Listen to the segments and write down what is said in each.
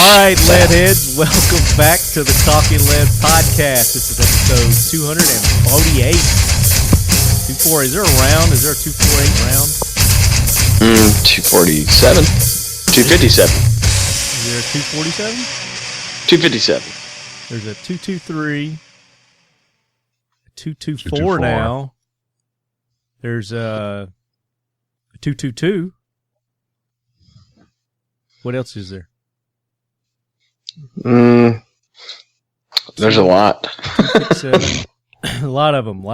All right, Leadheads, welcome back to the Talking Lead podcast. This is episode 248. 24, is there a round? Is there a 248 round? 247. 257. Is there a 247? 257. There's a 223. A 224 224. now. There's a 222. What else is there? There's a lot. A lot of them.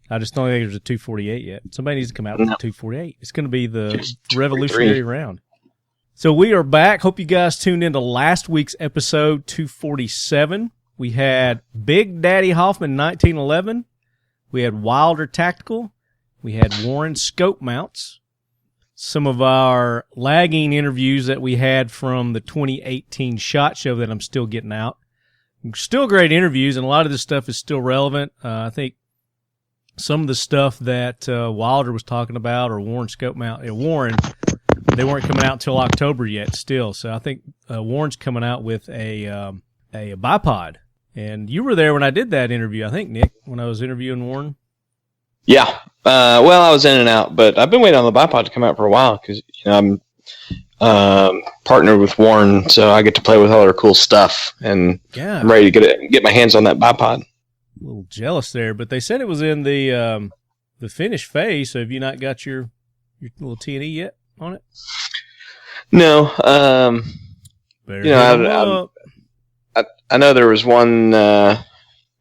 I just don't think there's a 248 yet. Somebody needs to come out with a 248. It's going to be the revolutionary round. So we are back. Hope you guys tuned into last week's episode 247. We had Big Daddy Hoffman 1911. We had Wilder Tactical. We had Warren Scope Mounts. Some of our lagging interviews that we had from the 2018 SHOT Show that I'm still getting out. Still great interviews, and a lot of this stuff is still relevant. I think some of the stuff that Wilder was talking about, or Warren Scope Mount, Warren, they weren't coming out until October yet still. So I think Warren's coming out with a bipod. And you were there when I did that interview, I think, Nick, when I was interviewing Warren. Yeah. Well, I was in and out, but I've been waiting on the bipod to come out for a while because I'm partnered with Warren, so I get to play with all their cool stuff, and I'm ready to get my hands on that bipod. A little jealous there, but they said it was in the finished phase. So have you not got your little T&E yet on it? No. I know there was one that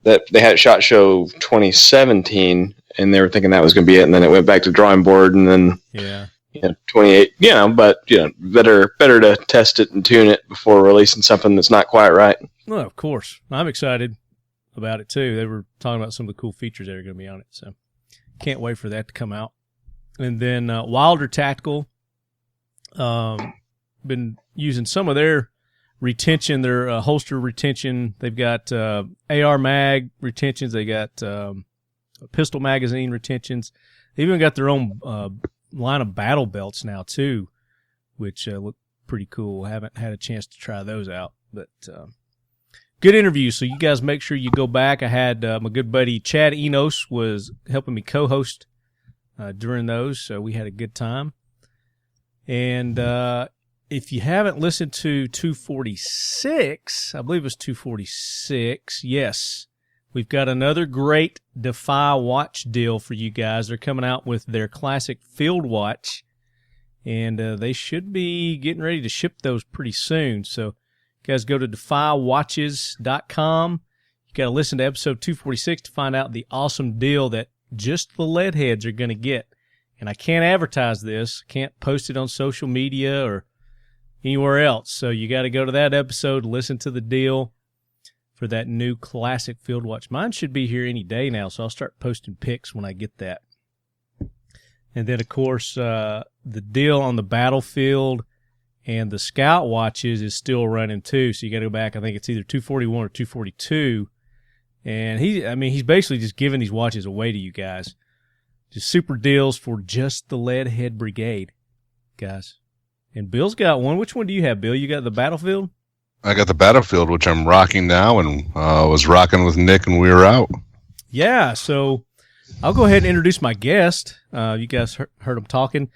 they had at SHOT Show 2017. And they were thinking that was going to be it, and then it went back to drawing board, and then 28. But better to test it and tune it before releasing something that's not quite right. Well, of course, I'm excited about it too. They were talking about some of the cool features that are going to be on it, so can't wait for that to come out. And then Wilder Tactical, been using some of their retention, their holster retention. They've got AR mag retentions. They got pistol magazine retentions. They even got their own line of battle belts now too, which look pretty cool. Haven't had a chance to try those out, but good interview. So you guys make sure you go back. I had my good buddy Chad Enos was helping me co-host during those, so we had a good time. And if you haven't listened to 246, I believe it was 246, yes, we've got another great Defy watch deal for you guys. They're coming out with their classic field watch, and they should be getting ready to ship those pretty soon. So you guys go to defywatches.com. You got to listen to episode 246 to find out the awesome deal that just the Leadheads are going to get. And I can't advertise this, can't post it on social media or anywhere else. So you got to go to that episode, listen to the deal for that new classic field watch. Mine should be here any day now, so I'll start posting pics when I get that. And then, of course, the deal on the Battlefield and the Scout watches is still running too, so you got to go back. I think it's either 241 or 242. And he's basically just giving these watches away to you guys. Just super deals for just the Leadhead Brigade, guys. And Bill's got one. Which one do you have, Bill? You got the Battlefield? I got the Battlefield, which I'm rocking now, and was rocking with Nick, and we were out. Yeah, so I'll go ahead and introduce my guest. You guys heard him talking.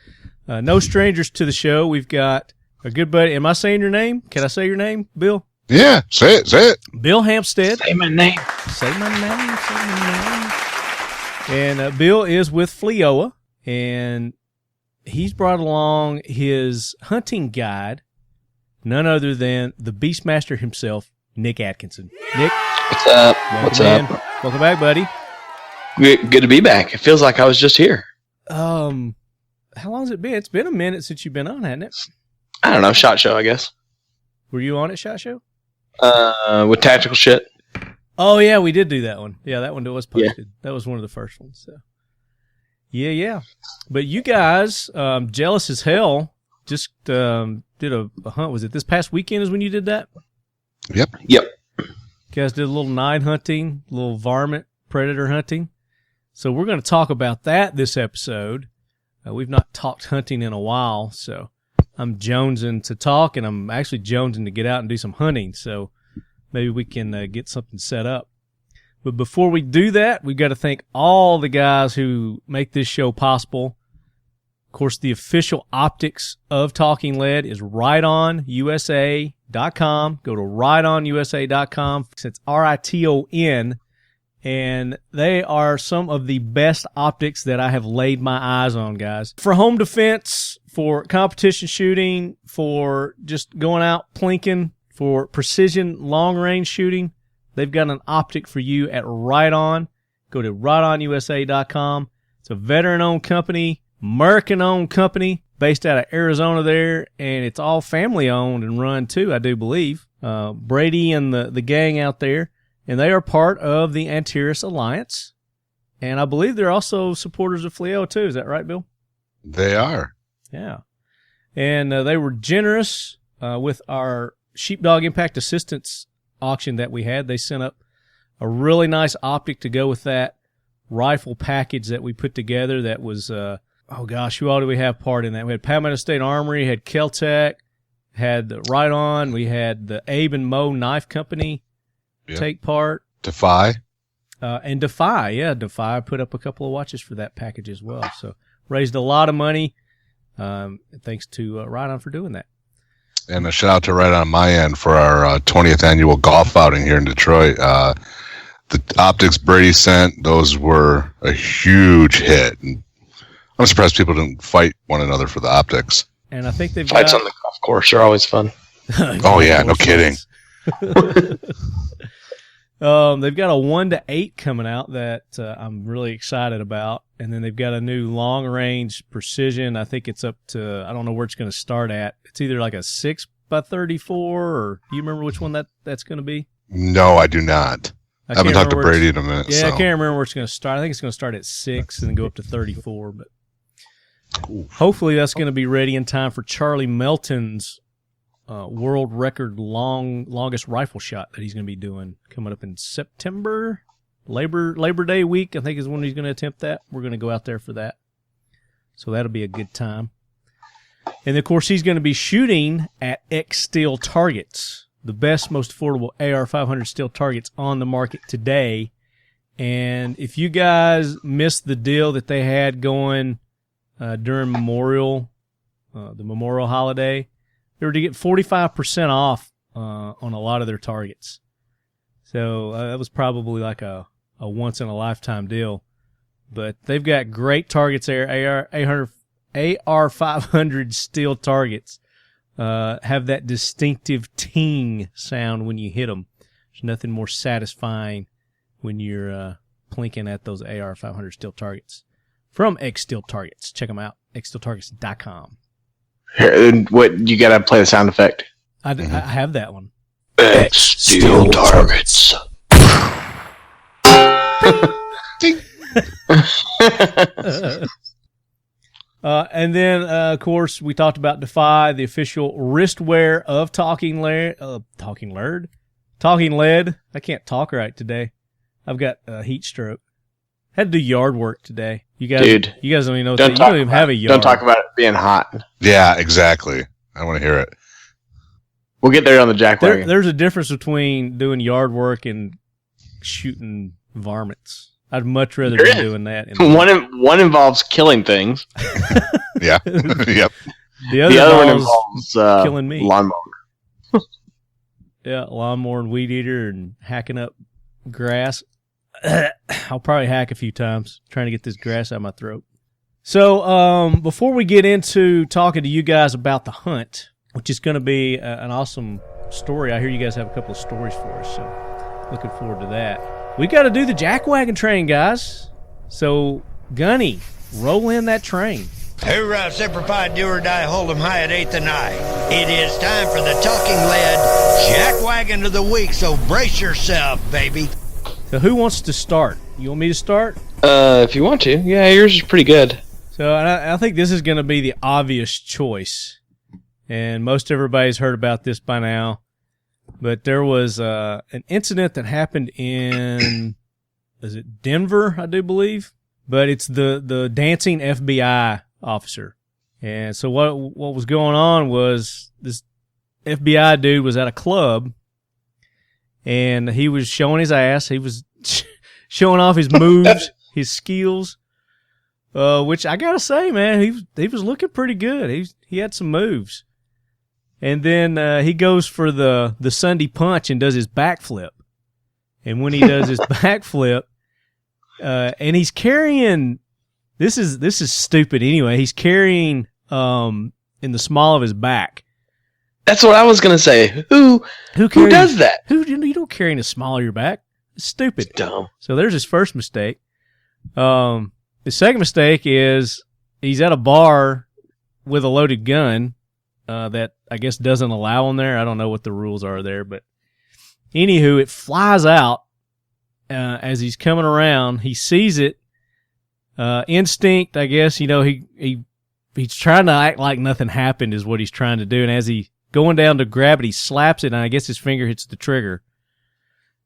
No strangers to the show. We've got a good buddy. Am I saying your name? Can I say your name, Bill? Yeah, say it. Bill Hampstead. Say my name. Say my name. And Bill is with FLEOA, and he's brought along his hunting guide, none other than the Beastmaster himself, Nick Atkinson. Nick, what's up? Welcome back, buddy. Good to be back. It feels like I was just here. How long has it been? It's been a minute since you've been on, hasn't it? I don't know. SHOT Show, I guess. Were you on at SHOT Show? With tactical shit. Oh yeah, we did do that one. Yeah, that one was posted. Yeah. That was one of the first ones. So. Yeah. But you guys, jealous as hell, just did a hunt. Was it this past weekend is when you did that? Yep. You guys did a little night hunting, a little varmint predator hunting. So we're going to talk about that this episode. We've not talked hunting in a while, so I'm jonesing to talk, and I'm actually jonesing to get out and do some hunting. So maybe we can get something set up. But before we do that, we've got to thank all the guys who make this show possible. Of course, the official optics of Talking Lead is rightonusa.com. Go to rightonusa.com. It's RITON. And they are some of the best optics that I have laid my eyes on, guys. For home defense, for competition shooting, for just going out plinking, for precision long-range shooting, they've got an optic for you at Right On. Go to rightonusa.com. It's a veteran-owned company, American-owned company, based out of Arizona there, and it's all family-owned and run, too, I do believe. Brady and the gang out there. And they are part of the Antares Alliance. And I believe they're also supporters of FLEO, too. Is that right, Bill? They are. Yeah. And they were generous with our Sheepdog Impact Assistance auction that we had. They sent up a really nice optic to go with that rifle package that we put together that was, who all do we have part in that? We had Palmetto State Armory, had Keltec, had the Right On, we had the Abe and Mo Knife Company. Yep. Take part. Defy. And Defy. Yeah, Defy put up a couple of watches for that package as well. So raised a lot of money. Thanks to Right On for doing that. And a shout out to Right On my end for our 20th annual golf outing here in Detroit. The optics Brady sent, those were a huge hit. And I'm surprised people didn't fight one another for the optics. And I think fights on the golf course are always fun. Oh, yeah, no kidding. They've got a 1-8 coming out that I'm really excited about, and then they've got a new long-range precision. I think it's up to, I don't know where it's going to start at. It's either like a 6x34, or do you remember which one that's going to be? No, I do not. I haven't talked to Brady in a minute. Yeah, so. I can't remember where it's going to start. I think it's going to start at 6 and then go up to 34, but hopefully that's going to be ready in time for Charlie Melton's world record longest rifle shot that he's going to be doing coming up in September. Labor Day week, I think, is when he's going to attempt that. We're going to go out there for that. So that'll be a good time. And, of course, he's going to be shooting at X Steel targets, the best, most affordable AR-500 steel targets on the market today. And if you guys missed the deal that they had going during the Memorial holiday, they were to get 45% off on a lot of their targets. So that was probably like a once-in-a-lifetime deal. But they've got great targets there. AR-500 steel targets have that distinctive ting sound when you hit them. There's nothing more satisfying when you're plinking at those AR-500 steel targets. From X Steel Targets. Check them out, xsteeltargets.com. What, you gotta play the sound effect. I have that one. X Steel Targets. And then, of course, we talked about Defy, the official wristwear of Talking Lead. I can't talk right today. I've got a heat stroke. Had to do yard work today. You guys don't even know. You don't even have a yard. Don't talk about it being hot. Yeah, exactly. I want to hear it. We'll get there on the jackwagon. There's a difference between doing yard work and shooting varmints. I'd much rather be doing that. One involves killing things. Yeah. Yep. The other one involves killing me. Lawnmower. Yeah, lawnmower and weed eater and hacking up grass. I'll probably hack a few times trying to get this grass out of my throat. So before we get into talking to you guys about the hunt, which is going to be an awesome story. I hear you guys have a couple of stories for us, so looking forward to that. We got to do the jackwagon train, guys. So, Gunny, roll in that train. Hoorah, Semper Fi, do or die, hold 'em high at 8th and I. It is time for the Talking Lead Jackwagon of the Week, so brace yourself, baby. So who wants to start? You want me to start? If you want to. Yeah, yours is pretty good. So I think this is going to be the obvious choice. And most everybody's heard about this by now. But there was an incident that happened in, is it Denver, I do believe? But it's the dancing FBI officer. And so what was going on was this FBI dude was at a club, and he was showing his ass. He was showing off his moves, his skills, which I gotta say, man, he was looking pretty good. He had some moves. And then he goes for the Sunday punch and does his backflip. And when he does his backflip, and he's carrying, this is stupid anyway. He's carrying in the small of his back. That's what I was gonna say. Who does that? You don't carry in the small of your back. It's stupid. It's dumb. So there's his first mistake. The second mistake is he's at a bar with a loaded gun that I guess doesn't allow him there. I don't know what the rules are there, but anywho, it flies out as he's coming around. He sees it. Instinct, I guess. He's trying to act like nothing happened is what he's trying to do. And as he going down to grab it, he slaps it, and I guess his finger hits the trigger.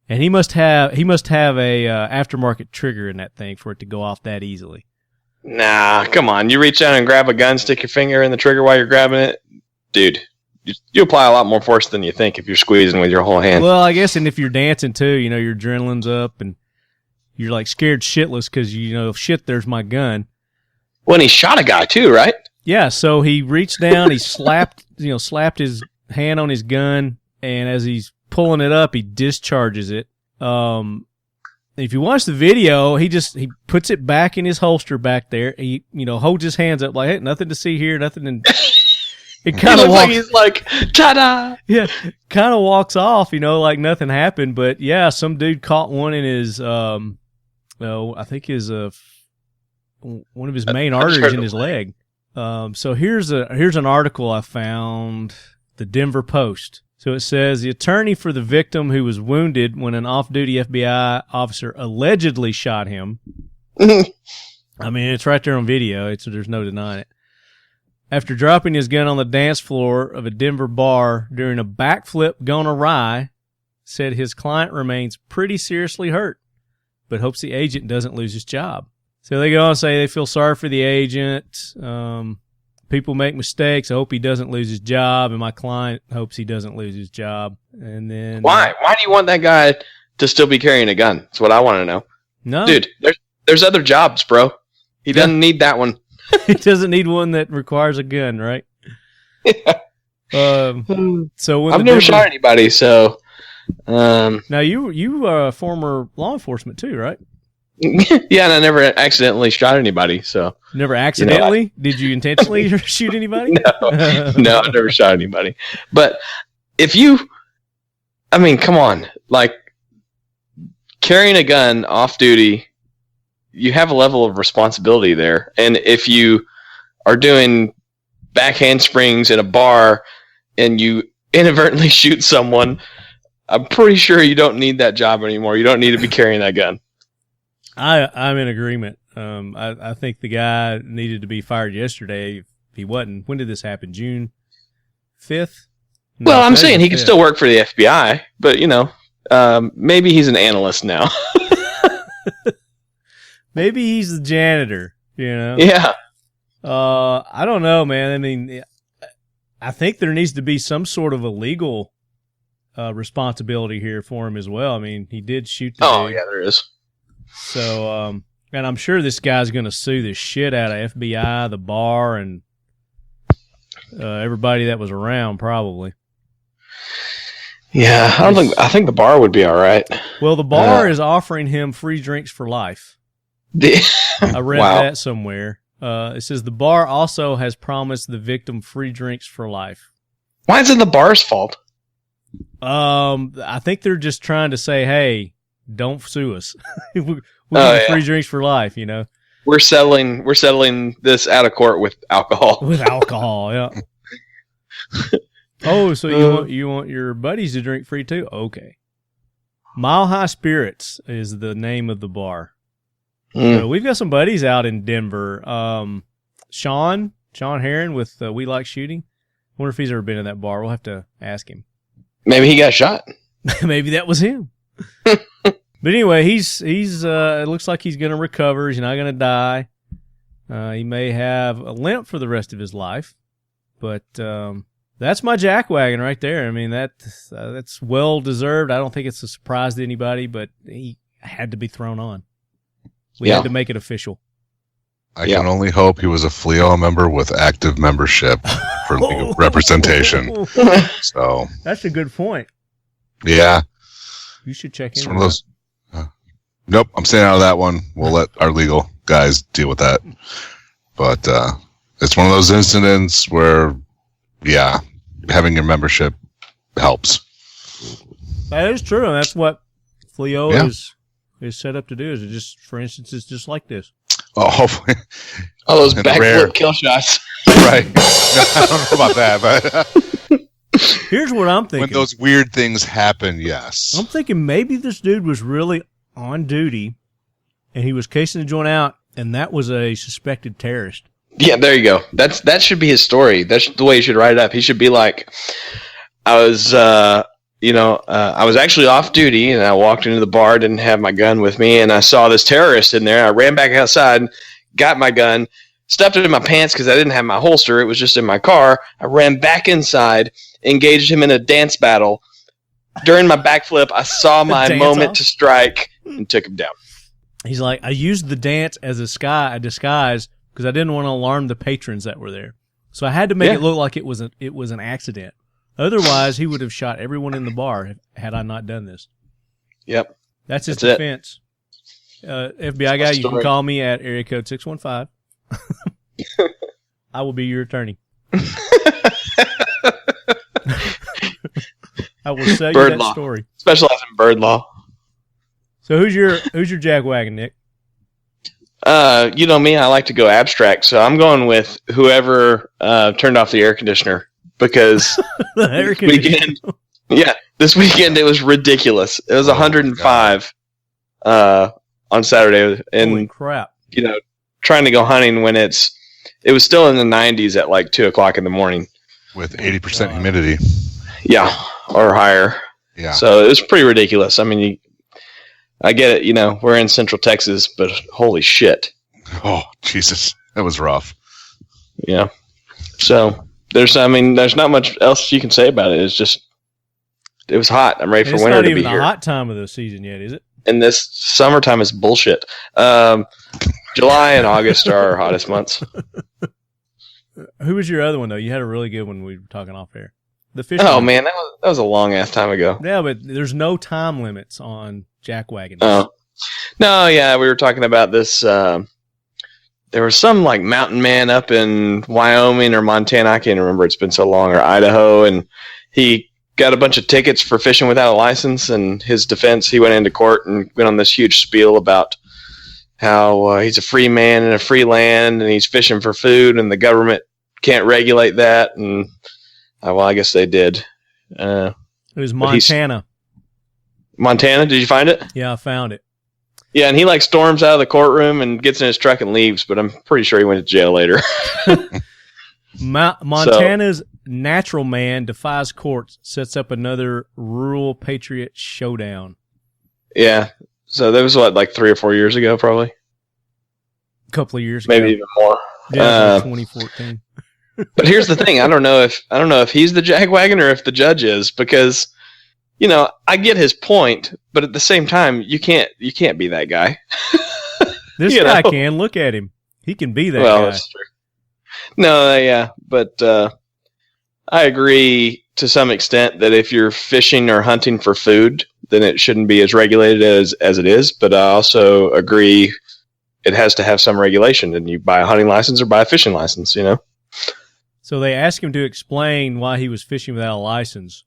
And he must have a aftermarket trigger in that thing for it to go off that easily. Nah, come on. You reach down and grab a gun, stick your finger in the trigger while you're grabbing it. Dude, you apply a lot more force than you think if you're squeezing with your whole hand. Well, I guess, and if you're dancing too, your adrenaline's up, and you're like scared shitless because shit, there's my gun. When he shot a guy too, right? Yeah, so he reached down, he slapped his hand on his gun, and as he's pulling it up, he discharges it. If you watch the video, he puts it back in his holster back there. He holds his hands up like, hey, nothing to see here, nothing. And it kind of like he's like, ta-da! Yeah, kind of walks off, like nothing happened. But yeah, some dude caught one in his, I think his one of his main arteries in his leg. So here's an article I found, the Denver Post. So it says the attorney for the victim who was wounded when an off-duty FBI officer allegedly shot him. I mean, it's right there on video. There's no denying it. After dropping his gun on the dance floor of a Denver bar during a backflip gone awry, said his client remains pretty seriously hurt, but hopes the agent doesn't lose his job. So they go on and say they feel sorry for the agent. People make mistakes. I hope he doesn't lose his job, and my client hopes he doesn't lose his job. And then why do you want that guy to still be carrying a gun? That's what I want to know. No, dude, there's other jobs, bro. He doesn't need that one. He doesn't need one that requires a gun, right? Yeah. So when I've never shot anybody. So now you are a former law enforcement too, right? Yeah, and I never accidentally shot anybody. So never accidentally? Did you intentionally shoot anybody? No, I never shot anybody. But come on, like carrying a gun off duty, you have a level of responsibility there. And if you are doing back handsprings in a bar and you inadvertently shoot someone, I'm pretty sure you don't need that job anymore. You don't need to be carrying that gun. I'm in agreement. I think the guy needed to be fired yesterday if he wasn't. When did this happen? June 5th? No, well, I'm saying he can still work for the FBI, but, maybe he's an analyst now. Maybe he's the janitor, Yeah. I don't know, man. I mean, I think there needs to be some sort of a legal responsibility here for him as well. I mean, he did shoot the dude. Yeah, there is. So, and I'm sure this guy's going to sue the shit out of FBI, the bar, and everybody that was around, probably. Yeah, I think the bar would be all right. Well, the bar is offering him free drinks for life. I read that somewhere. It says the bar also has promised the victim free drinks for life. Why is it the bar's fault? I think they're just trying to say, hey, don't sue us. we get free drinks for life, We're settling this out of court with alcohol. With alcohol, yeah. Oh, so you want your buddies to drink free too? Okay. Mile High Spirits is the name of the bar. So we've got some buddies out in Denver. Sean Heron with We Like Shooting. Wonder if he's ever been in that bar. We'll have to ask him. Maybe he got shot. Maybe that was him. But anyway, he's it looks like he's going to recover. He's not going to die. He may have a limp for the rest of his life, but that's my jackwagon right there. I mean, that's well deserved. I don't think it's a surprise to anybody, but he had to be thrown on. We had to make it official. I can only hope he was a FLEO member with active membership for legal representation. So that's a good point. Yeah. You should check in. It's one of those. Nope, I'm staying out of that one. We'll let our legal guys deal with that. But it's one of those incidents where, yeah, having your membership helps. That is true, and that's what FLEO is set up to do. Is it just, for instance, it's just like this. Oh, hopefully. All those backflip kill shots. Right. No, I don't know about that, but here's what I'm thinking. When those weird things happen, yes. I'm thinking maybe this dude was really on duty, and he was casing the joint out, and that was a suspected terrorist. Yeah, there you go. That should be his story. That's the way he should write it up. He should be like, I was actually off duty, and I walked into the bar, didn't have my gun with me, and I saw this terrorist in there. I ran back outside, got my gun, stuffed it in my pants because I didn't have my holster. It was just in my car. I ran back inside, engaged him in a dance battle. During my backflip, I saw my moment to strike and took him down. He's like, I used the dance as a disguise because I didn't want to alarm the patrons that were there. So I had to make it look like it was an accident. Otherwise, he would have shot everyone in the bar had I not done this. Yep. That's his defense. FBI guy, you can call me at area code 615. I will be your attorney. I will sell you that story. Specialize in bird law. So who's your jackwagon, Nick? You know me, I like to go abstract, so I'm going with whoever turned off the air conditioner because this weekend it was ridiculous. It was 105 on Saturday, and holy crap! Trying to go hunting when it was still in the 90s at like 2:00 in the morning with 80% humidity. Yeah, or higher. Yeah. So it was pretty ridiculous. I mean, I get it. We're in Central Texas, but holy shit! Oh Jesus, that was rough. Yeah. So there's not much else you can say about it. It's just, it was hot. I'm ready for winter to be here. It's not even the hot time of the season yet, is it? And this summertime is bullshit. July and August are our hottest months. Who was your other one though? You had a really good one we were talking off air. The fish. Oh man, that was a long ass time ago. Yeah, but there's no time limits on jackwagon. Oh. No, yeah, we were talking about this. There was some like mountain man up in Wyoming or Montana. I can't remember. It's been so long. Or Idaho, and he got a bunch of tickets for fishing without a license. And his defense, he went into court and went on this huge spiel about how he's a free man in a free land, and he's fishing for food, and the government can't regulate that. And I guess they did. It was Montana. Montana? Did you find it? Yeah, I found it. Yeah, and he like storms out of the courtroom and gets in his truck and leaves, but I'm pretty sure he went to jail later. Montana's natural man defies courts, sets up another rural patriot showdown. Yeah. So that was like 3 or 4 years ago, probably. A couple of years ago. Maybe even more. Yeah, 2014. But here's the thing. I don't know if he's the jackwagon or if the judge is, because I get his point, but at the same time, you can't be that guy. This guy can. Look at him. He can be that guy. That's true. No, yeah, but I agree to some extent that if you're fishing or hunting for food, then it shouldn't be as regulated as it is. But I also agree it has to have some regulation, and you buy a hunting license or buy a fishing license, So they asked him to explain why he was fishing without a license.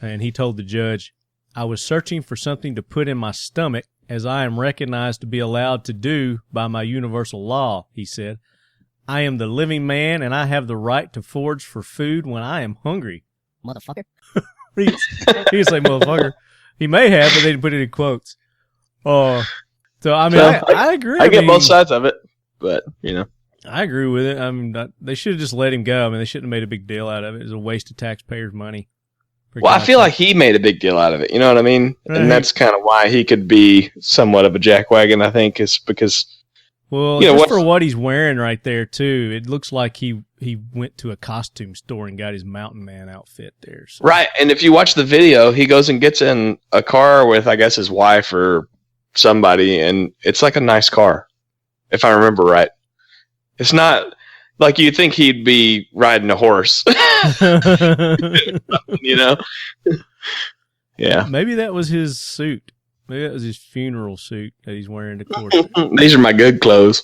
And he told the judge, I was searching for something to put in my stomach, as I am recognized to be allowed to do by my universal law, he said. I am the living man, and I have the right to forage for food when I am hungry. Motherfucker. He didn't say motherfucker. He may have, but they didn't put it in quotes. I agree. I get both sides of it, but, I agree with it. I mean, they should have just let him go. I mean, they shouldn't have made a big deal out of it. It was a waste of taxpayers' money. Well, I feel like he made a big deal out of it. You know what I mean? Right. And that's kind of why he could be somewhat of a jackwagon, I think, is because Well, just for what he's wearing right there, too, it looks like he went to a costume store and got his mountain man outfit there. So. Right, and if you watch the video, he goes and gets in a car with, I guess, his wife or somebody, and it's like a nice car, if I remember right. It's not like you'd think he'd be riding a horse. You know? Yeah. Maybe that was his suit. Maybe that was his funeral suit that he's wearing to court. These are my good clothes.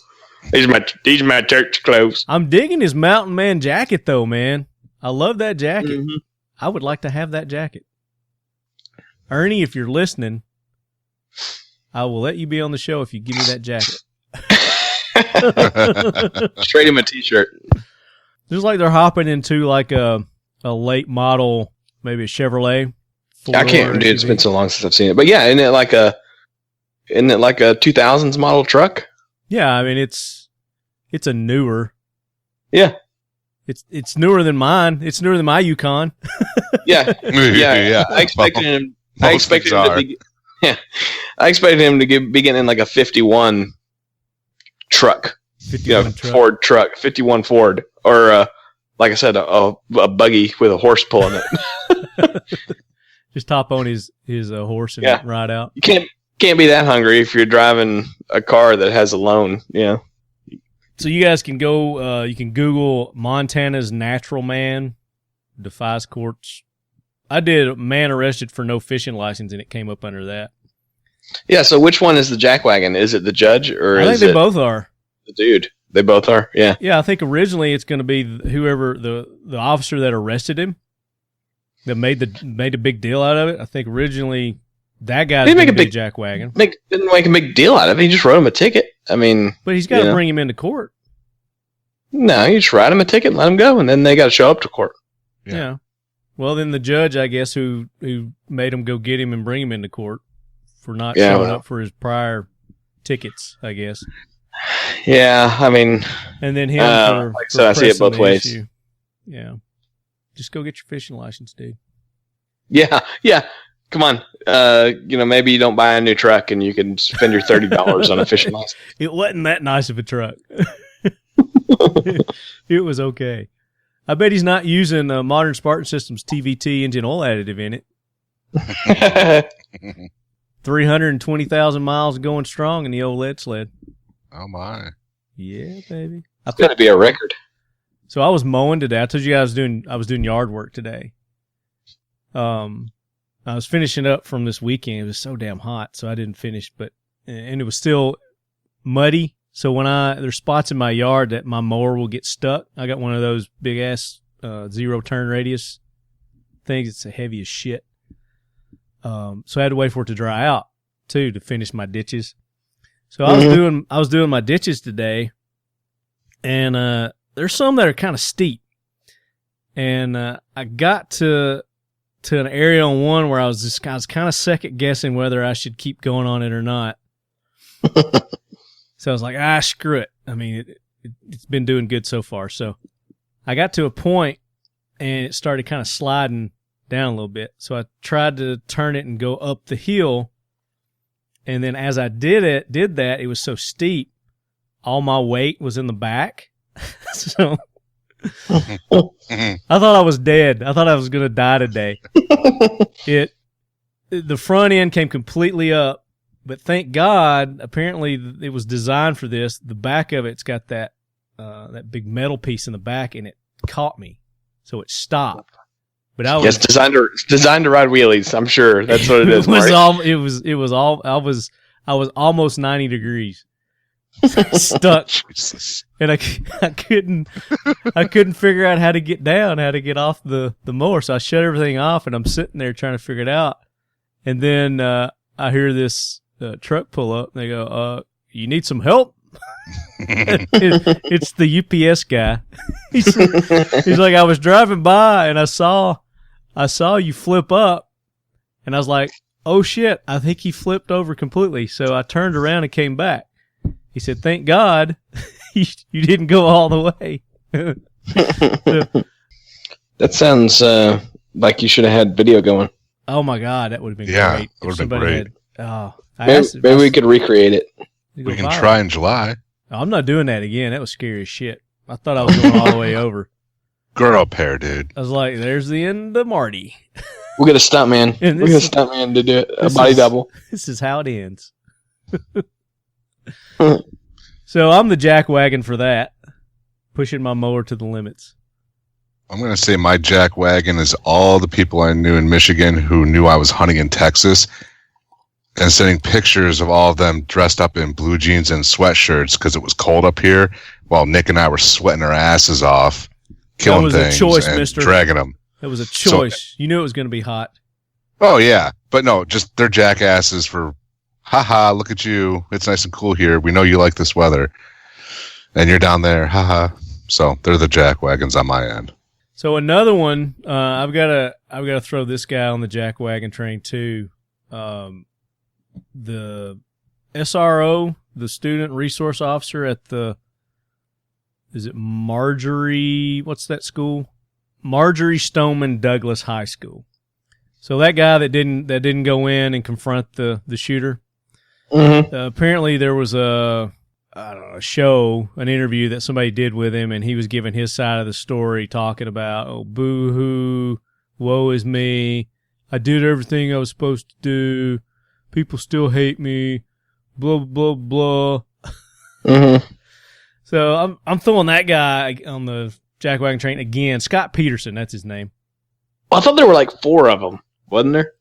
These are my church clothes. I'm digging his mountain man jacket, though, man. I love that jacket. Mm-hmm. I would like to have that jacket. Ernie, if you're listening, I will let you be on the show if you give me that jacket. Trade him a t-shirt. Just like they're hopping into like a late model, maybe a Chevrolet. I can't, dude. It's been so long since I've seen it. But yeah, isn't it like a 2000s model truck? Yeah, I mean it's a newer. Yeah. It's newer than mine. It's newer than my Yukon. Yeah. I expected him to be getting in like a 51 truck. 51 truck. Ford truck, 51 Ford, or like I said, a buggy with a horse pulling it. Just hop on his horse and ride out. You can't be that hungry if you're driving a car that has a loan. Yeah. So you guys can go. You can Google Montana's natural man defies courts. I did a man arrested for no fishing license, and it came up under that. Yeah. So which one is the jackwagon? Is it the judge or I think they both are. The dude. They both are. Yeah. Yeah. I think originally it's going to be whoever the officer that arrested him. That made a big deal out of it. I think originally that guy didn't make a big jackwagon. Didn't make a big deal out of it. He just wrote him a ticket. I mean, but he's got to bring him into court. No, you just write him a ticket and let him go, and then they got to show up to court. Yeah. Well, then the judge, I guess, who made him go get him and bring him into court for not showing up for his prior tickets, I guess. Yeah, I mean, and then him for I see it both ways. Issue. Yeah. Just go get your fishing license, dude. Yeah. Come on. Maybe you don't buy a new truck and you can spend your $30 on a fishing license. It wasn't that nice of a truck. It was okay. I bet he's not using modern Spartan Systems TVT engine oil additive in it. 320,000 miles going strong in the old lead sled. Oh, my. Yeah, baby. It's going to be a record. So I was mowing today. I told you I was doing yard work today. I was finishing up from this weekend. It was so damn hot, so I didn't finish. And it was still muddy. So when there's spots in my yard that my mower will get stuck. I got one of those big ass 0 turn radius things. It's heavy as shit. So I had to wait for it to dry out too to finish my ditches. So I was doing my ditches today, and there's some that are kind of steep, and I got to an area on one where I was kind of second guessing whether I should keep going on it or not. So I was like, screw it. I mean, it's been doing good so far. So I got to a point, and it started kind of sliding down a little bit. So I tried to turn it and go up the hill, and then as I did that, it was so steep, all my weight was in the back. So I thought I was dead. I thought I was going to die today. The front end came completely up, but thank God, apparently it was designed for this. The back of it's got that big metal piece in the back, and it caught me, so it stopped. But I was designed to ride wheelies. I'm sure that's what it is. I was almost 90 degrees. Stuck. And I couldn't figure out how to get down, how to get off the mower. So I shut everything off, and I'm sitting there trying to figure it out. And then I hear this truck pull up, and they go, you need some help? It's the UPS guy. He's like, I was driving by, and I saw you flip up, and I was like, oh shit, I think he flipped over completely. So I turned around and came back. He said, thank God you didn't go all the way. That sounds like you should have had video going. Oh, my God. That would have been great. Yeah, it would have been great. Maybe we could recreate it. We can try in July. I'm not doing that again. That was scary as shit. I thought I was going all the way over. Girl pair, dude. I was like, there's the end of Marty. We'll get a stuntman. We'll get a stuntman to do it. A body double. This is how it ends. So I'm the jackwagon for that. Pushing my mower to the limits. I'm going to say my jackwagon is all the people I knew in Michigan who knew I was hunting in Texas and sending pictures of all of them dressed up in blue jeans and sweatshirts because it was cold up here while Nick and I were sweating our asses off, killing things and dragging them. That was a choice. You knew it was going to be hot. Oh, yeah. But no, just they're jackasses for, haha, look at you. It's nice and cool here. We know you like this weather. And you're down there, haha. So they're the jackwagons on my end. So another one, I've got to throw this guy on the jackwagon train too. The SRO, the student resource officer at is it Marjorie? What's that school? Marjorie Stoneman Douglas High School. So that guy that didn't go in and confront the shooter. Mm-hmm. Apparently there was an interview that somebody did with him, and he was giving his side of the story, talking about, oh, boo-hoo, woe is me, I did everything I was supposed to do, people still hate me, blah, blah, blah. Mm-hmm. So I'm throwing that guy on the jackwagon train again. Scott Peterson, that's his name. I thought there were like 4 of them, wasn't there?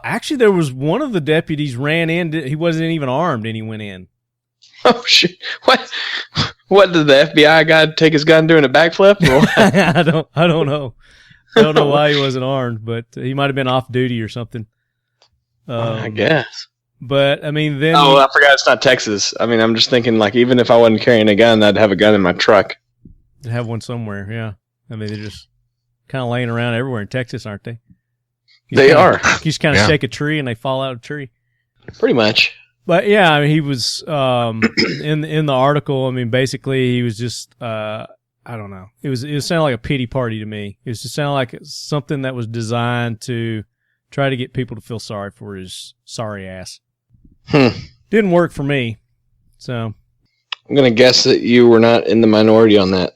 Actually, there was one of the deputies ran in. He wasn't even armed, and he went in. Oh shit! What did the FBI guy take his gun doing a backflip? I don't know. I don't know why he wasn't armed, but he might have been off duty or something. I guess. But I mean, then I forgot it's not Texas. I mean, I'm just thinking like even if I wasn't carrying a gun, I'd have a gun in my truck. They have one somewhere. Yeah, I mean they're just kind of laying around everywhere in Texas, aren't they? They are. You just kind of shake a tree and they fall out of a tree. Pretty much. But yeah, I mean, he was in the article. I mean, basically, he was just I don't know. It sounded like a pity party to me. It just sounded like something that was designed to try to get people to feel sorry for his sorry ass. Didn't work for me. So I'm gonna guess that you were not in the minority on that.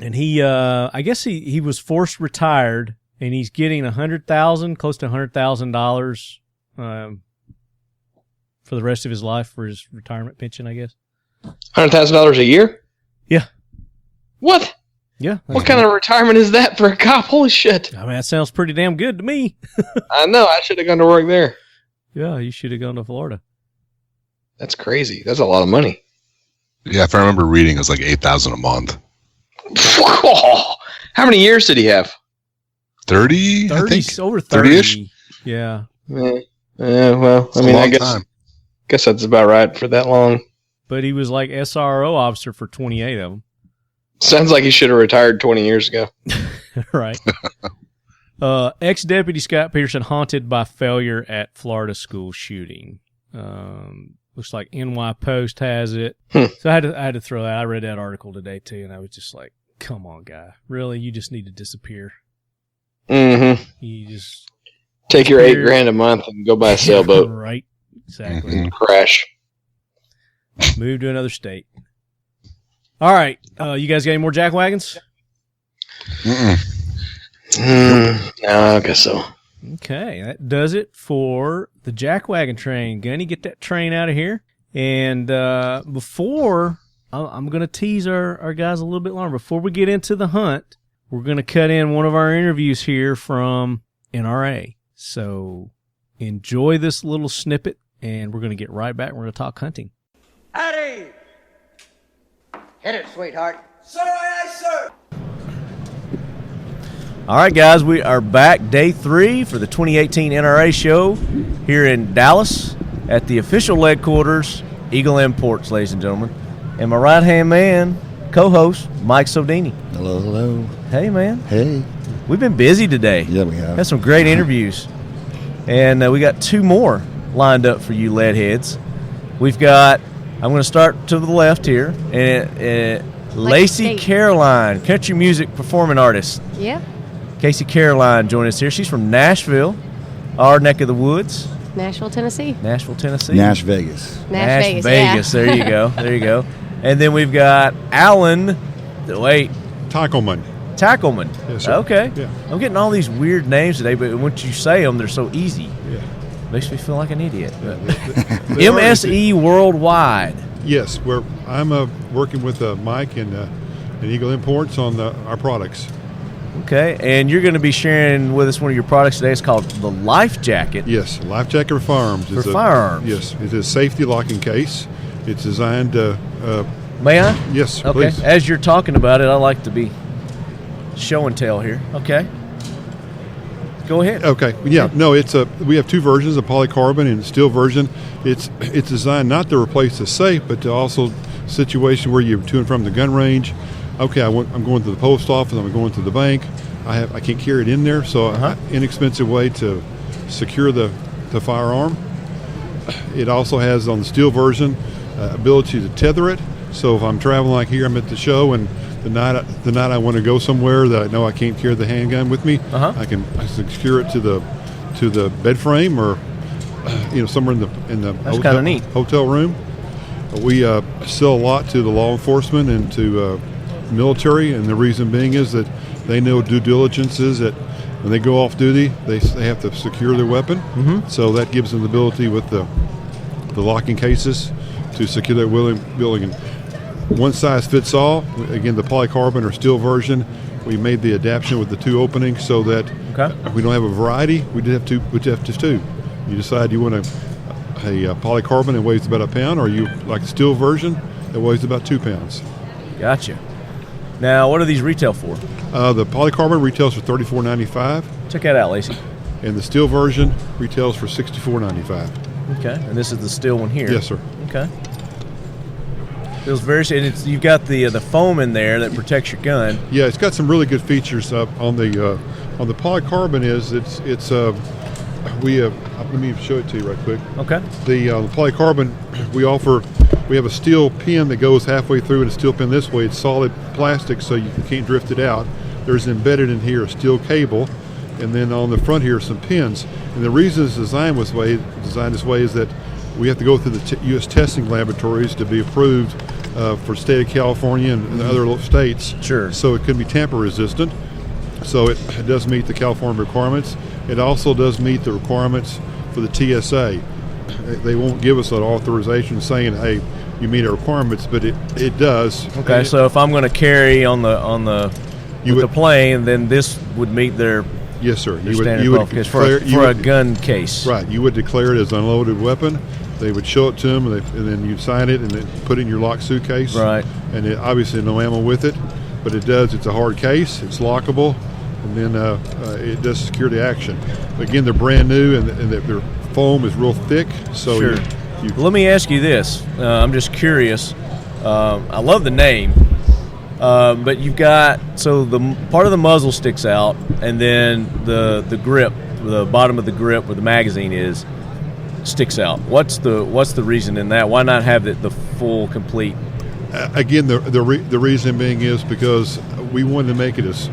And he, I guess he was forced retired, and he's getting close to $100,000 for the rest of his life for his retirement pension, I guess. $100,000 a year? Yeah. What? Yeah. What kind of retirement is that for a cop? Holy shit. I mean, that sounds pretty damn good to me. I know. I should have gone to work there. Yeah, you should have gone to Florida. That's crazy. That's a lot of money. Yeah, if I remember reading, it was like $8,000 a month. How many years did he have? 30, I think. Over 30. 30-ish? Yeah. Well, I mean, I guess that's about right for that long. But he was like SRO officer for 28 of them. Sounds like he should have retired 20 years ago. Right. Ex-Deputy Scott Peterson haunted by failure at Florida school shooting. Looks like NY Post has it. So I had to throw that. I read that article today too, and I was just like, "Come on, guy! Really? You just need to disappear." Mm-hmm. You just take your $8,000 a month and go buy a sailboat. Right. Exactly. Crash. Move to another state. All right. You guys got any more jackwagons? No, I guess so. Okay, that does it for the jackwagon train. Gunny, get that train out of here. And before, I'm going to tease our guys a little bit longer. Before we get into the hunt, we're going to cut in one of our interviews here from NRA. So enjoy this little snippet, and we're going to get right back. We're going to talk hunting. Howdy! Hit it, sweetheart. Sir, aye, sir! All right, guys, we are back day 3 for the 2018 NRA show here in Dallas at the official Leadquarters, Eagle Imports, ladies and gentlemen. And my right-hand man, co-host, Mike Sodini. Hello, hello. Hey, man. Hey. We've been busy today. Yeah, we have. Had some great interviews. And we got 2 more lined up for you leadheads. We've got, I'm going to start to the left here, and Lacey Caroline, country music performing artist. Yeah. Casey Caroline joined us here. She's from Nashville, our neck of the woods. Nashville, Tennessee. Nashville, Tennessee. Nash Vegas. Nash Vegas. Yeah. There you go. There you go. And then we've got Alan. Wait. Teichelman. Teichelman. Yes, sir. Okay. Yeah. I'm getting all these weird names today, but once you say them, they're so easy. Yeah. Makes me feel like an idiot. MSE Worldwide. Yes, I'm working with Mike and Eagle Imports on our products. Okay, and you're going to be sharing with us one of your products today. It's called the Life Jacket. Yes, Life Jacket for firearms. For firearms. Yes, it's a safety locking case. It's designed to... May I? Yes, okay. Please. As you're talking about it, I like to be show and tell here. Okay. Go ahead. Okay. Yeah. No. We have two versions: a polycarbon and a steel version. It's designed not to replace the safe, but to also situation where you're to and from the gun range. Okay, I'm going to the post office. I'm going to the bank. I can't carry it in there, so inexpensive way to secure the firearm. It also has on the steel version ability to tether it. So if I'm traveling like here, I'm at the show, and the night I want to go somewhere that I know I can't carry the handgun with me, I can secure it to the bed frame or somewhere in the hotel room. We sell a lot to the law enforcement and to military, and the reason being is that they know due diligence is that when they go off duty, they have to secure their weapon. Mm-hmm. So that gives them the ability with the locking cases to secure their building. And one size fits all. Again, the polycarbon or steel version, we made the adaptation with the two openings so that we don't have a variety. We have just two. You decide you want a polycarbon that weighs about a pound, or you like the steel version that weighs about 2 pounds. Gotcha. Now, what are these retail for? The polycarbon retails for $34.95. Check that out, Lacey. And the steel version retails for $64.95. Okay, and this is the steel one here. Yes, sir. Okay. Feels very. And you've got the foam in there that protects your gun. Yeah, it's got some really good features on the polycarbon. Let me show it to you right quick. Okay. The polycarbon we have a steel pin that goes halfway through, and a steel pin this way. It's solid plastic, so you can't drift it out. There's embedded in here a steel cable, and then on the front here are some pins. And the reason it's designed this way is that we have to go through the U.S. testing laboratories to be approved for the state of California and the other states. Sure. So it can be tamper resistant. So it does meet the California requirements. It also does meet the requirements for the TSA. They won't give us an authorization saying, "Hey, you meet our requirements," but it does. Okay, so if I'm going to carry on the plane, then this would meet their yes, sir. You would declare for a gun case. Right. You would declare it as an unloaded weapon. They would show it to them, and then you'd sign it and then put it in your locked suitcase. Right. And obviously no ammo with it, but it does. It's a hard case. It's lockable, and then it does secure the action. Again, they're brand new, and their foam is real thick. So sure. Let me ask you this. I'm just curious. I love the name, but you've got the part of the muzzle sticks out, and then the grip, the bottom of the grip where the magazine is, sticks out. What's the reason in that? Why not have the full complete? Again, the reason being is because we wanted to make it as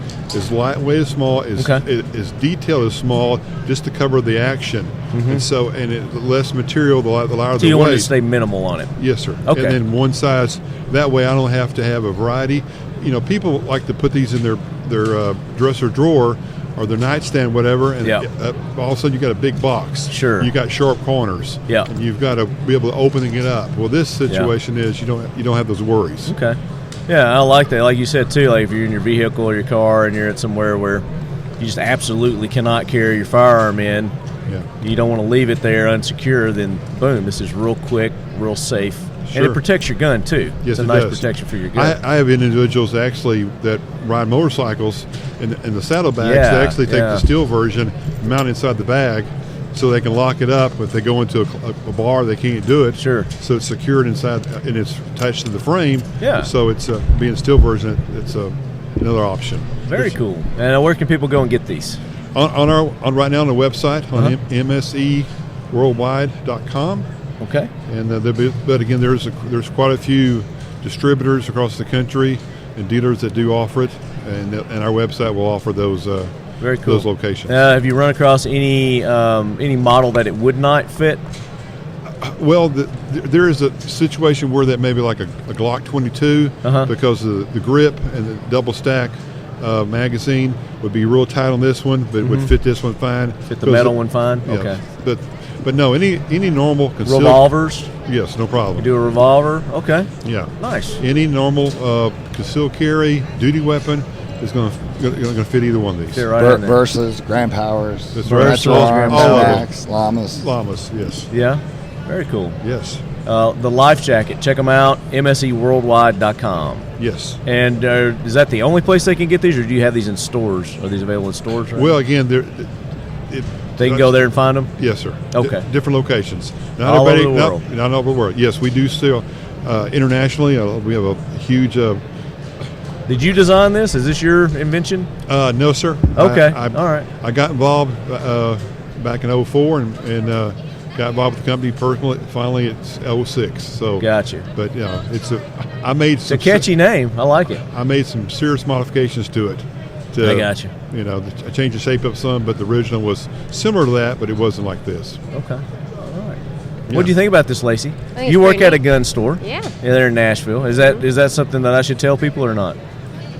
lightweight as small, as detailed as small, just to cover the action. Mm-hmm. And less material, the lighter the weight. So you want to stay minimal on it? Yes, sir. Okay. And then one size. That way, I don't have to have a variety. People like to put these in their dresser drawer or their nightstand, whatever, and all of a sudden you got a big box. Sure. You got sharp corners. Yeah. And you've got to be able to open it up. Well, this situation is you don't have those worries. Okay. Yeah, I like that. Like you said too, like if you're in your vehicle or your car and you're at somewhere where you just absolutely cannot carry your firearm in, you don't want to leave it there unsecure, then boom, this is real quick, real safe. Sure. And it protects your gun too. Yes, it's a nice protection for your gun. I have individuals actually that ride motorcycles in the saddlebags that actually take the steel version, mount inside the bag, so they can lock it up. If they go into a bar, they can't do it. Sure. So it's secured inside, and it's attached to the frame. Yeah. So it's being a steel version. It's another option. Very cool. And where can people go and get these? On right now on the website on MSEWorldwide.com. Okay. And but again, there's quite a few distributors across the country and dealers that do offer it, and our website will offer those Very cool. those locations. Have you run across any model that it would not fit? Well, there is a situation where that may be like a Glock 22 because of the grip and the double stack magazine would be real tight on this one, but it would fit this one fine. Fit the metal one fine? Yeah, okay. But no, any normal concealed... Revolvers? Yes, no problem. You do a revolver? Okay. Yeah. Nice. Any normal concealed carry, duty weapon is going to fit either one of these. Fit right in there. Versus, Grand Powers, Versus, Arms, all of them. Max, Llamas. Llamas, yes. Yeah. Very cool. Yes. The life jacket. Check them out. MSEWorldwide.com. Yes. And is that the only place they can get these, or do you have these in stores? Are these available in stores? Right? Well, again, they can go there and find them? Yes, sir. Okay. Different locations. Not all everybody, over the world. Not all over the world. Yes, we do still internationally. We have a huge. Did you design this? Is this your invention? No, sir. Okay. All right. I got involved back in 2004 and got involved with the company personally. Finally, it's 2006. So. Gotcha. But I made it's a catchy name. I like it. I made some serious modifications to it. I got you. I changed the shape up some, but the original was similar to that, but it wasn't like this. Okay. All right. Yeah. What do you think about this, Lacey? think You it's work pretty at a neat. gun store. Yeah. There in Nashville. Is that something that I should tell people or not?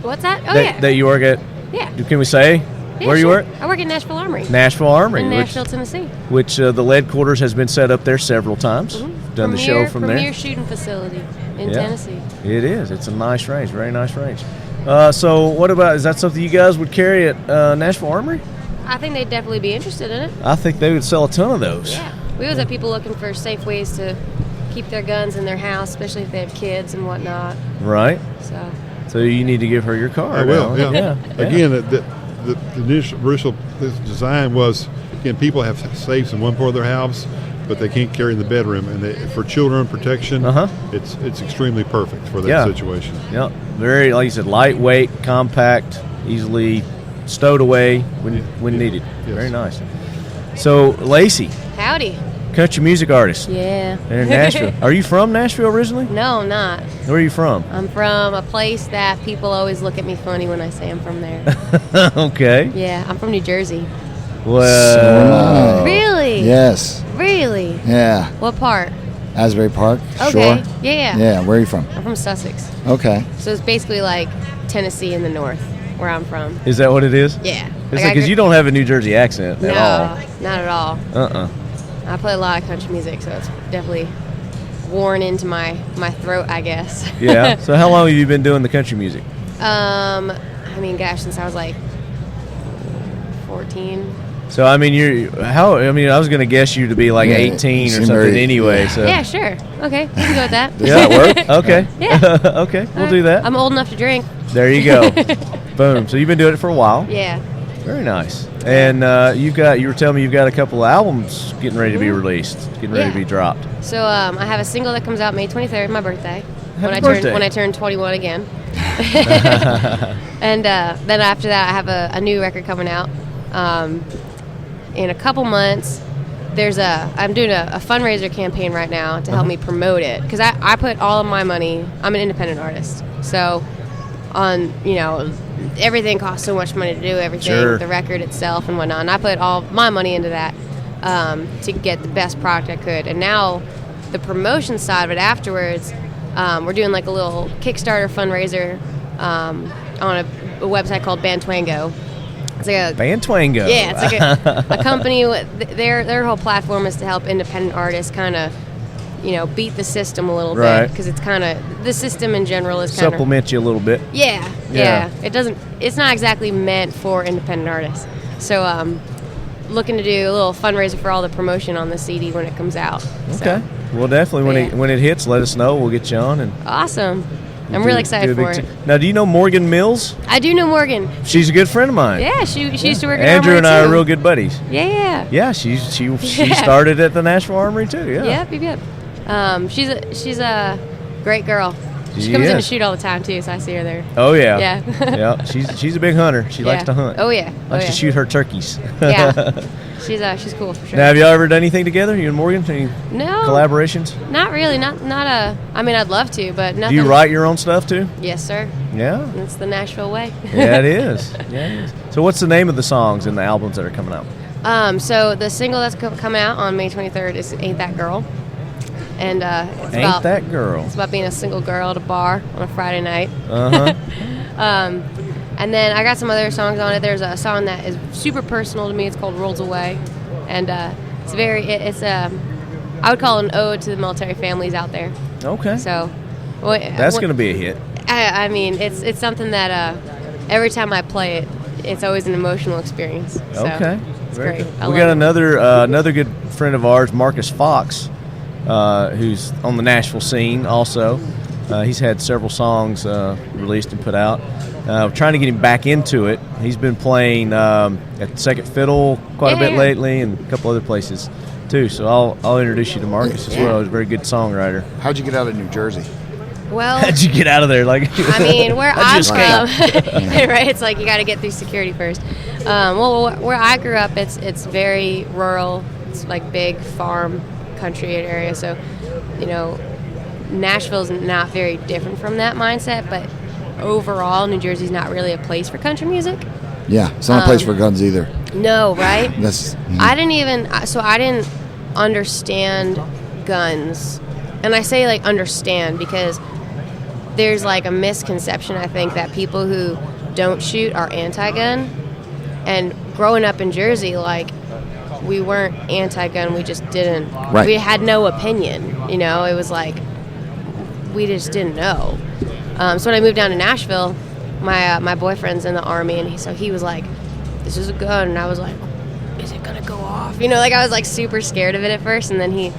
What's that? Oh, That you work at? Yeah. Can we say Yeah, where you sure. work? I work at Nashville Armory. Nashville Armory. In Nashville, Tennessee. Which the Leadquarters has been set up there several times. Done the show from there. Premier shooting facility in Tennessee. It is. It's a nice range. Very nice range. So what about, is that something you guys would carry at Nashville Armory? I think they'd definitely be interested in it. I think they would sell a ton of those. Yeah. We always have people looking for safe ways to keep their guns in their house, especially if they have kids and whatnot. Right. So you need to give her your card. I will. Alan. Yeah. Yeah. Again, the initial design was, again, people have safes in one part of their house, but they can't carry in the bedroom, and for children protection, it's extremely perfect for that situation. Yeah, very, like you said, lightweight, compact, easily stowed away when needed. Yes. Very nice. So, Lacey, howdy. country music artist. Yeah. There in Nashville. Are you from Nashville originally? No, I'm not. Where are you from? I'm from a place that people always look at me funny when I say I'm from there. Okay. Yeah, I'm from New Jersey. Well, really? Yes. Really? Yeah. What part? Asbury Park. Okay. Shore. Yeah. Yeah. Where are you from? I'm from Sussex. Okay. So it's basically like Tennessee in the north, where I'm from. Is that what it is? Yeah. It's because you don't have a New Jersey accent at all. No, not at all. I play a lot of country music, so it's definitely worn into my throat, I guess. Yeah. So how long have you been doing the country music? I mean, gosh, since I was like 14. So I mean, I was gonna guess you to be like 18 or something anyway. So Yeah, sure. Okay, we can go with that. yeah, it work. Okay. Yeah. Okay, we'll do that. I'm old enough to drink. There you go. Boom. So you've been doing it for a while. Yeah. Very nice. And you were telling me you've got a couple of albums getting ready to be released, getting ready to be dropped. So I have a single that comes out May 23rd, my birthday. Happy birthday. When I turn 21 again. And then after that, I have a new record coming out. In a couple months, I'm doing a fundraiser campaign right now to help me promote it, because I put all of my money. I'm an independent artist, so everything costs so much money to do everything, the record itself and whatnot. And I put all my money into that to get the best product I could. And now the promotion side of it afterwards, we're doing like a little Kickstarter fundraiser on a website called Bandtwango. It's like a Bandtwango. Yeah, it's like a company. Their whole platform is to help independent artists kind of, beat the system a little bit, because it's kind of, the system in general is kind of supplement you a little bit. Yeah. It's not exactly meant for independent artists. So looking to do a little fundraiser for all the promotion on the CD when it comes out. Okay. Well, definitely when it hits, let us know. We'll get you on. And awesome. I'm really excited for it. Now, do you know Morgan Mills? I do know Morgan. She's a good friend of mine. Yeah, she used to work at Andrew Armory and I too. are real good buddies. Yeah. Yeah, she started at the Nashville Armory too. Yeah. Yep. She's a great girl. She comes in to shoot all the time too, so I see her there. Oh yeah. Yeah. Yeah. She's a big hunter. She likes to hunt. Oh yeah. Likes to shoot her turkeys. Yeah. She's cool for sure. Now, have y'all ever done anything together? You and Morgan? Any collaborations? Not really. I mean, I'd love to, but nothing. Do you write your own stuff too? Yes, sir. Yeah. It's the Nashville way. Yeah, it is. Yeah, it is. So, what's the name of the songs and the albums that are coming out? So the single that's coming out on May 23rd is "Ain't That Girl," and it's Ain't That Girl. It's about being a single girl at a bar on a Friday night. And then I got some other songs on it. There's a song that is super personal to me. It's called "Rolls Away," and it's I would call it an ode to the military families out there. Okay. So that's going to be a hit. I mean, it's something that every time I play it, it's always an emotional experience. So okay. It's great. We got another good friend of ours, Marcus Fox, who's on the Nashville scene also. He's had several songs released and put out. Trying to get him back into it. He's been playing at Second Fiddle quite a bit lately, and a couple other places too. So I'll introduce you to Marcus as well. He's a very good songwriter. How'd you get out of New Jersey? Well, how'd you get out of there? Like, I mean, where I'm from, right? It's like you got to get through security first. Well, where I grew up, it's very rural. It's like big farm country area. So, Nashville's not very different from that mindset, but overall, New Jersey's not really a place for country music. Yeah, it's not a place for guns either. No, right? I didn't understand guns. And I say, understand because there's, a misconception, I think, that people who don't shoot are anti-gun. And growing up in Jersey, we weren't anti-gun. We just didn't. Right. We had no opinion. It was we just didn't know. So when I moved down to Nashville, my boyfriend's in the Army, and he was like, "This is a gun," and I was like, "Is it gonna go off?" I was super scared of it at first, and then he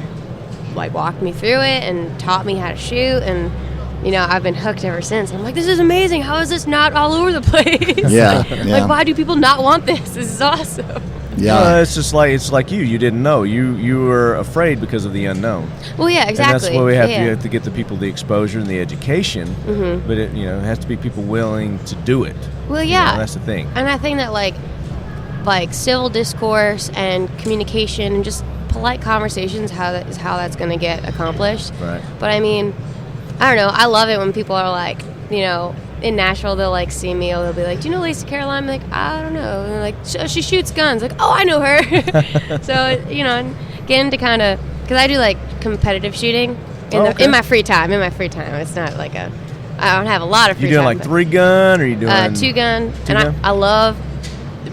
walked me through it and taught me how to shoot, and I've been hooked ever since. I'm like, this is amazing. How is this not all over the place? Yeah. Why do people not want this? This is awesome. Yeah, it's just it's like you didn't know. You were afraid because of the unknown. Well, yeah, exactly. And that's why we have to get the people the exposure and the education. Mm-hmm. But it has to be people willing to do it. Well, yeah, that's the thing. And I think that like civil discourse and communication and just polite conversations how that's going to get accomplished. Right. But I mean, I don't know. I love it when people are in Nashville, they'll see me, or they'll be like, "Do you know Lacey Caroline?" I'm like, "I don't know." And they're like, "She shoots guns." Like, "Oh, I know her." So getting to kind of, because I do competitive shooting in my free time. It's not I don't have a lot of free time. You doing 3-gun, or you doing 2-gun? I love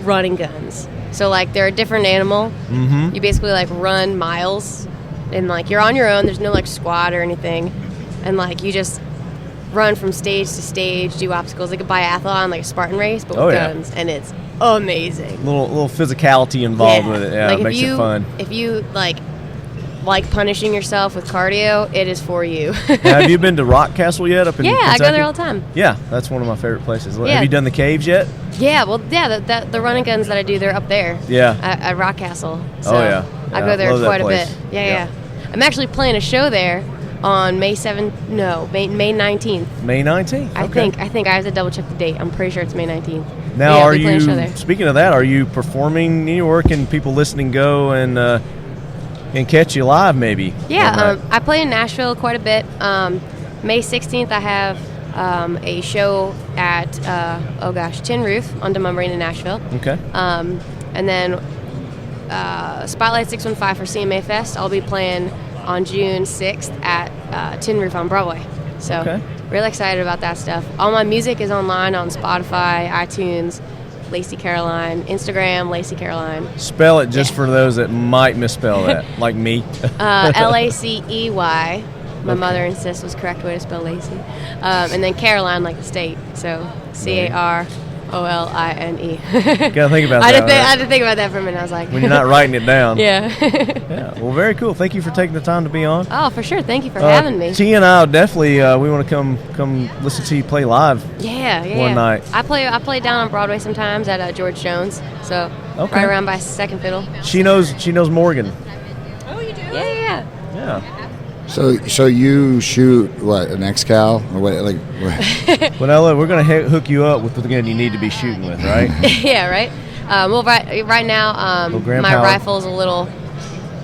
running guns. So they're a different animal. Mm-hmm. You basically run miles, and you're on your own. There's no squad or anything, and you just run from stage to stage, do obstacles like a biathlon, a Spartan race, but with guns, and it's amazing. Little physicality involved with it. Yeah, it makes it fun. If you like punishing yourself with cardio, it is for you. Have you been to Rock Castle yet? Up in Kentucky? I go there all the time. Yeah, that's one of my favorite places. Yeah. Have you done the caves yet? Yeah, the running guns that I do, they're up there. Yeah. At Rock Castle. So I go there quite a bit. Yeah. I'm actually playing a show there on May 19th. May 19th? I think I have to double check the date. I'm pretty sure it's May 19th. Now, are you, speaking of that, are you performing anywhere? Can people listening go and catch you live maybe? Yeah, I play in Nashville quite a bit. May 16th I have a show at Tin Roof on Demumbrine in Nashville. Okay. And then Spotlight 615 for CMA Fest. I'll be playing on June 6th at Tin Roof on Broadway. So really excited about that stuff. All my music is online on Spotify, iTunes, Lacey Caroline, Instagram, Lacey Caroline. Spell it just for those that might misspell that, like me. Lacey. My mother insists was the correct way to spell Lacey. And then Caroline, like the state. So Caroline. Gotta think about that. I had to think about that for a minute. I was like, when you're not writing it down. Yeah. Yeah. Well, very cool. Thank you for taking the time to be on. Oh, for sure. Thank you for having me. T and I definitely we want to come listen to you play live. Yeah. One night. I play down on Broadway sometimes at George Jones. So right around by Second Fiddle. She knows Morgan. Oh, you do? Yeah. Yeah. So you shoot what, an X-Cal or what? Like, what? Well, now look, we're gonna hook you up with the gun you need to be shooting with, right? Yeah, right. Well, right now, my rifle's a little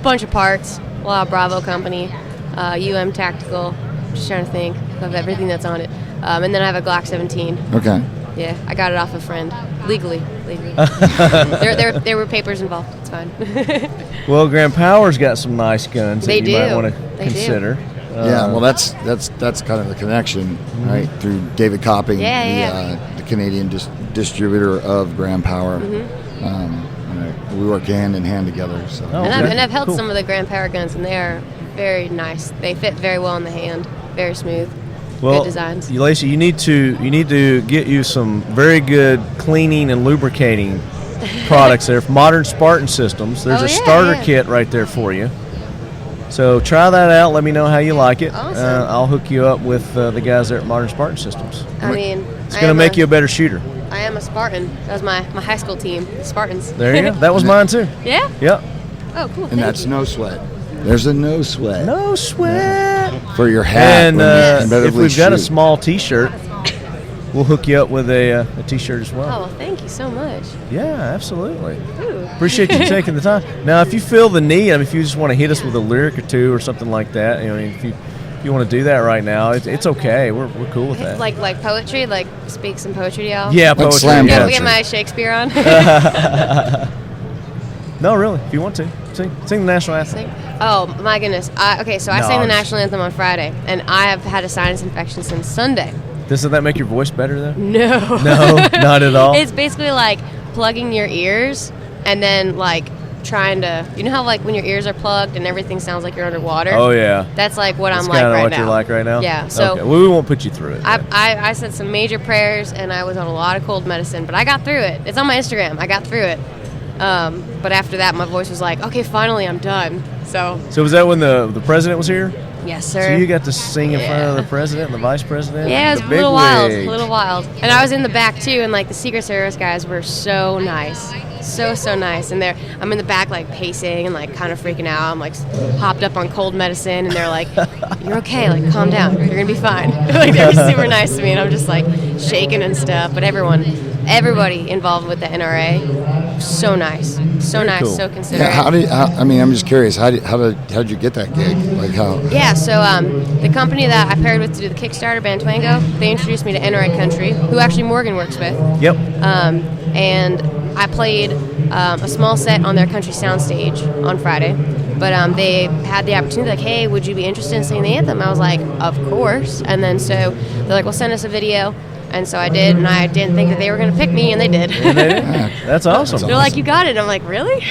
bunch of parts. A lot of Bravo Company, Tactical. Just trying to think of everything that's on it. And then I have a Glock 17. Okay. Yeah, I got it off a friend legally. There were papers involved. It's fine. Well, Grand Power's got some nice guns that you might want to consider. Yeah, well, that's kind of the connection, right? Through David Copping, the Canadian distributor of Grand Power. We work hand in hand together. So. And I've held some of the Grand Power guns, and they are very nice. They fit very well in the hand, very smooth. Good designs. Lacey, you need to get you some very good cleaning and lubricating products there from Modern Spartan Systems. There's a starter kit right there for you. So try that out. Let me know how you like it. Awesome. I'll hook you up with the guys there at Modern Spartan Systems. I mean, it's going to make you a better shooter. I am a Spartan. That was my high school team, the Spartans. There you go. That was mine too. Yeah? Yep. Oh, cool. And that's no sweat. There's a no sweat. No sweat. For your hat. And if we've got a small T-shirt, we'll hook you up with a T-shirt as well. Oh, well, thank you so much. Yeah, absolutely. Ooh. Appreciate you taking the time. Now, if you feel the need, if you just want to hit us with a lyric or two or something like that, if you want to do that right now, it's okay. We're cool with that. Like poetry, like speak some poetry to y'all. Yeah, poetry. Slam We'll poetry. get my Shakespeare on. No, really, if you want to. Sing the national anthem. Oh, my goodness. I sang the national anthem on Friday, and I have had a sinus infection since Sunday. Doesn't that make your voice better, though? No. No, not at all? It's basically like plugging your ears and then, like, trying to... You know how, like, when your ears are plugged and everything sounds like you're underwater? Oh, yeah. That's, like, what That's I'm like right now. kind of what you're like right now? Yeah, so... Okay. Well, we won't put you through it. I said some major prayers, and I was on a lot of cold medicine, but I got through it. It's on my Instagram. I got through it. But after that, my voice was like, okay, finally, I'm done. So was that when the president was here? Yes, sir. So you got to sing in front of the president and the vice president? Yeah, it was the a little wild. And I was in the back, too, and, like, the Secret Service guys were so nice. So nice. And I'm in the back, like, pacing and, like, kind of freaking out. I'm, like, hopped up on cold medicine, and they're like, you're okay. Like, calm down. You're going to be fine. Like, they were super nice to me, and I'm just, like, shaking and stuff. But everybody involved with the NRA, so nice. So Very nice, cool. so considerate. Yeah, I'm just curious. How did you get that gig? Like how? Yeah, so the company that I paired with to do the Kickstarter, Bantwango, they introduced me to NRA Country, who actually Morgan works with. Yep. And I played a small set on their country soundstage on Friday. But they had the opportunity, like, hey, would you be interested in singing the anthem? I was like, of course. And then so they're like, well, send us a video. And so I did, and I didn't think that they were going to pick me, and they did. That's awesome. They're like, you got it. I'm like, really?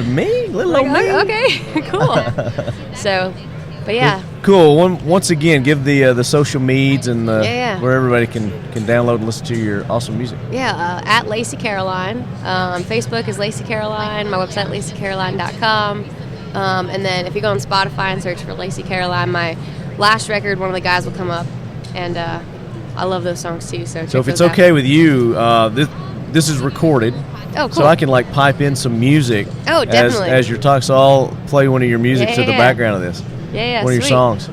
Me? Little old me? Okay, cool. So, but yeah. Cool. Once again, give the social medias and where everybody can download and listen to your awesome music. Yeah, at Lacey Caroline. Facebook is Lacey Caroline. My website, LaceyCaroline.com. And then if you go on Spotify and search for Lacey Caroline, my last record, one of the guys will come up, and I love those songs too. So if it's okay with you, this is recorded. Oh, cool. So I can like pipe in some music. Oh, definitely. As you're talking, so I'll play one of your music to the background of this. Yeah, one of your songs.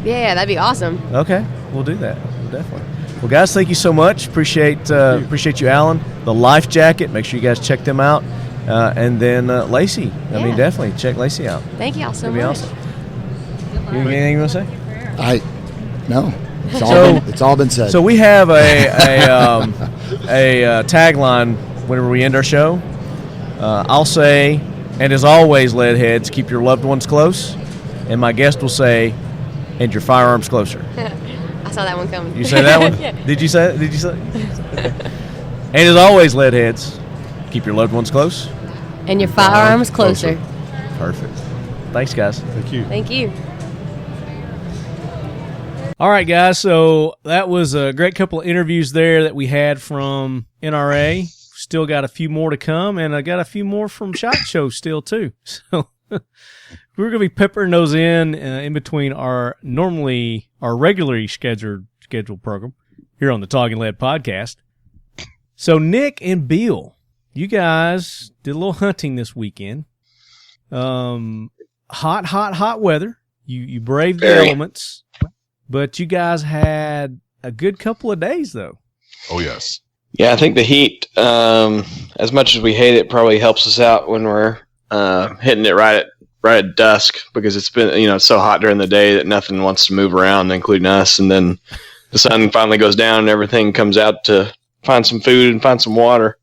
Yeah, that'd be awesome. Okay, we'll do that. Definitely. Well, guys, thank you so much. Appreciate you, Alan. The Life Jacket. Make sure you guys check them out. And then Lacey. I mean, definitely check Lacey out. Thank you all so much. It'll be awesome. You anything you want to say? No. It's all been said. So we have a tagline whenever we end our show. I'll say, and as always, leadheads, keep your loved ones close. And my guest will say, and your firearms closer. I saw that one coming. You say that one? Yeah. Did you say it? Did you say it? Okay. And as always, leadheads, keep your loved ones close. And your firearms closer. Perfect. Thanks, guys. Thank you. Thank you. All right, guys. So that was a great couple of interviews there that we had from NRA. Still got a few more to come, and I got a few more from SHOT Show still, too. So we're going to be peppering those in between our regularly scheduled program here on the Talking Lead podcast. So Nick and Bill, you guys did a little hunting this weekend. Hot weather. You braved the elements, but you guys had a good couple of days though. Oh yes. Yeah, I think the heat, as much as we hate it, probably helps us out when we're hitting it right at dusk, because it's been, it's so hot during the day that nothing wants to move around, including us. And then the sun finally goes down and everything comes out to find some food and find some water.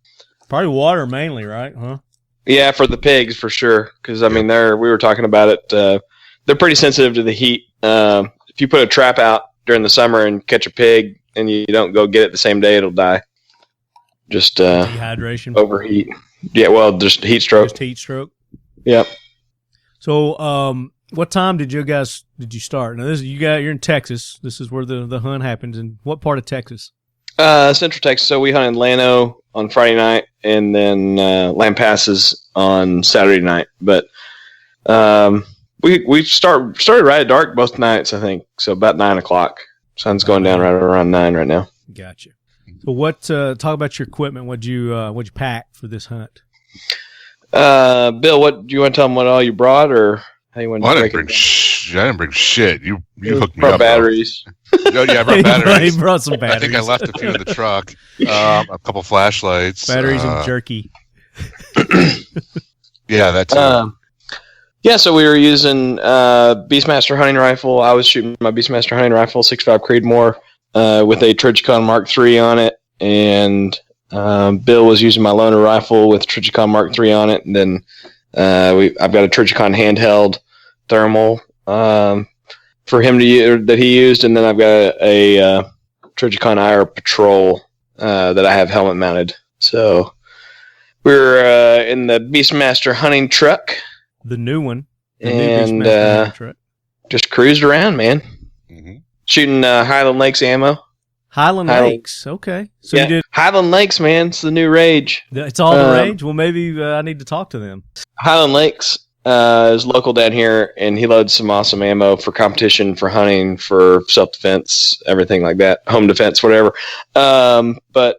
Probably water mainly, right? Huh? Yeah, for the pigs for sure. Because we were talking about it. They're pretty sensitive to the heat. If you put a trap out during the summer and catch a pig and you don't go get it the same day, it'll die. Just dehydration, overheat. Yeah, well, just heat stroke. Just heat stroke. Yep. So, what time did you start? Now, you're in Texas. This is where the hunt happens. And what part of Texas? Central Texas. So we hunted Llano on Friday night, and then Lampasas on Saturday night. But we started right at dark both nights, I think. So about 9 o'clock. Sun's going down right around 9 right now. Gotcha. So talk about your equipment. What'd you pack for this hunt? Bill, what do you want to tell them what all you brought, or how you want to I didn't bring shit. You hooked me up. Batteries. Oh yeah, I brought batteries. He brought some batteries. I think I left a few in the truck. A couple flashlights. Batteries and jerky. Yeah, that's yeah, so we were using Beastmaster hunting rifle. I was shooting my Beastmaster hunting rifle, 6.5 Creedmoor, with a Trijicon Mark III on it, and Bill was using my loaner rifle with Trijicon Mark III on it, and then I've got a Trijicon handheld thermal for him to use, that he used, and then I've got a Trijicon IR Patrol that I have helmet mounted. So we're in the Beastmaster hunting truck, the new one, and just cruised around, man. Mm-hmm. Shooting Highland Lakes ammo. Highland Lakes, okay. So yeah, you did Highland Lakes, man. It's the new rage. It's all the rage. Well, maybe I need to talk to them. Highland Lakes is local down here, and he loads some awesome ammo for competition, for hunting, for self-defense, everything like that, home defense, whatever. But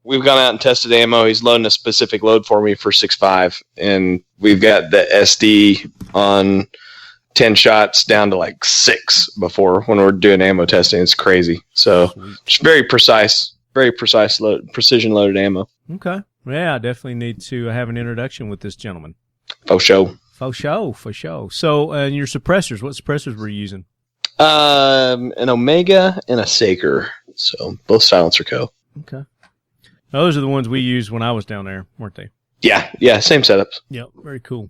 we've gone out and tested ammo. He's loading a specific load for me for 6.5, and we've got the SD on 10 shots down to like 6 before when we're doing ammo testing. It's crazy. So just very precise precision loaded ammo. Okay. Yeah, I definitely need to have an introduction with this gentleman. For sure. So, and your suppressors, what suppressors were you using? An Omega and a Saker. So both Silencer Co. Okay. Now, those are the ones we used when I was down there, weren't they? Yeah, same setups. Yep, very cool.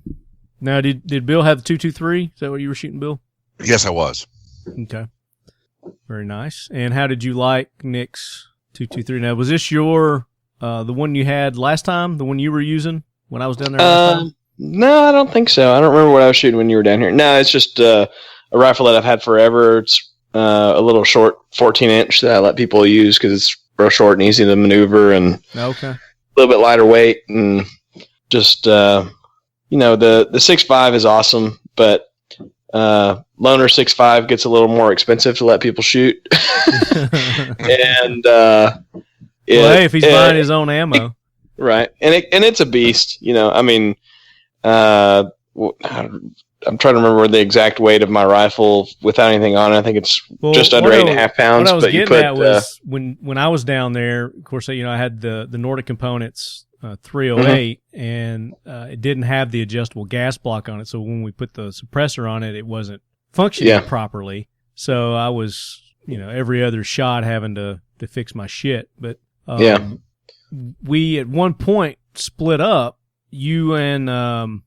Now, did Bill have the 223? Is that what you were shooting, Bill? Yes, I was. Okay. Very nice. And how did you like Nick's 223? Now, was this your the one you had last time? The one you were using when I was down there last time? No, I don't think so. I don't remember what I was shooting when you were down here. No, it's just a rifle that I've had forever. It's a little short 14-inch that I let people use because it's real short and easy to maneuver, and a little bit lighter weight, and just the 6.5 is awesome, but loaner 6.5 gets a little more expensive to let people shoot. And hey, if he's buying his own ammo, right? And it's a beast. I'm trying to remember the exact weight of my rifle without anything on it. I think it's just under 8.5 pounds. What I was getting at was when I was down there, of course, I had the Nordic Components 308, and it didn't have the adjustable gas block on it. So when we put the suppressor on it, it wasn't functioning properly. So I was, every other shot having to fix my shit. But we at one point split up. You and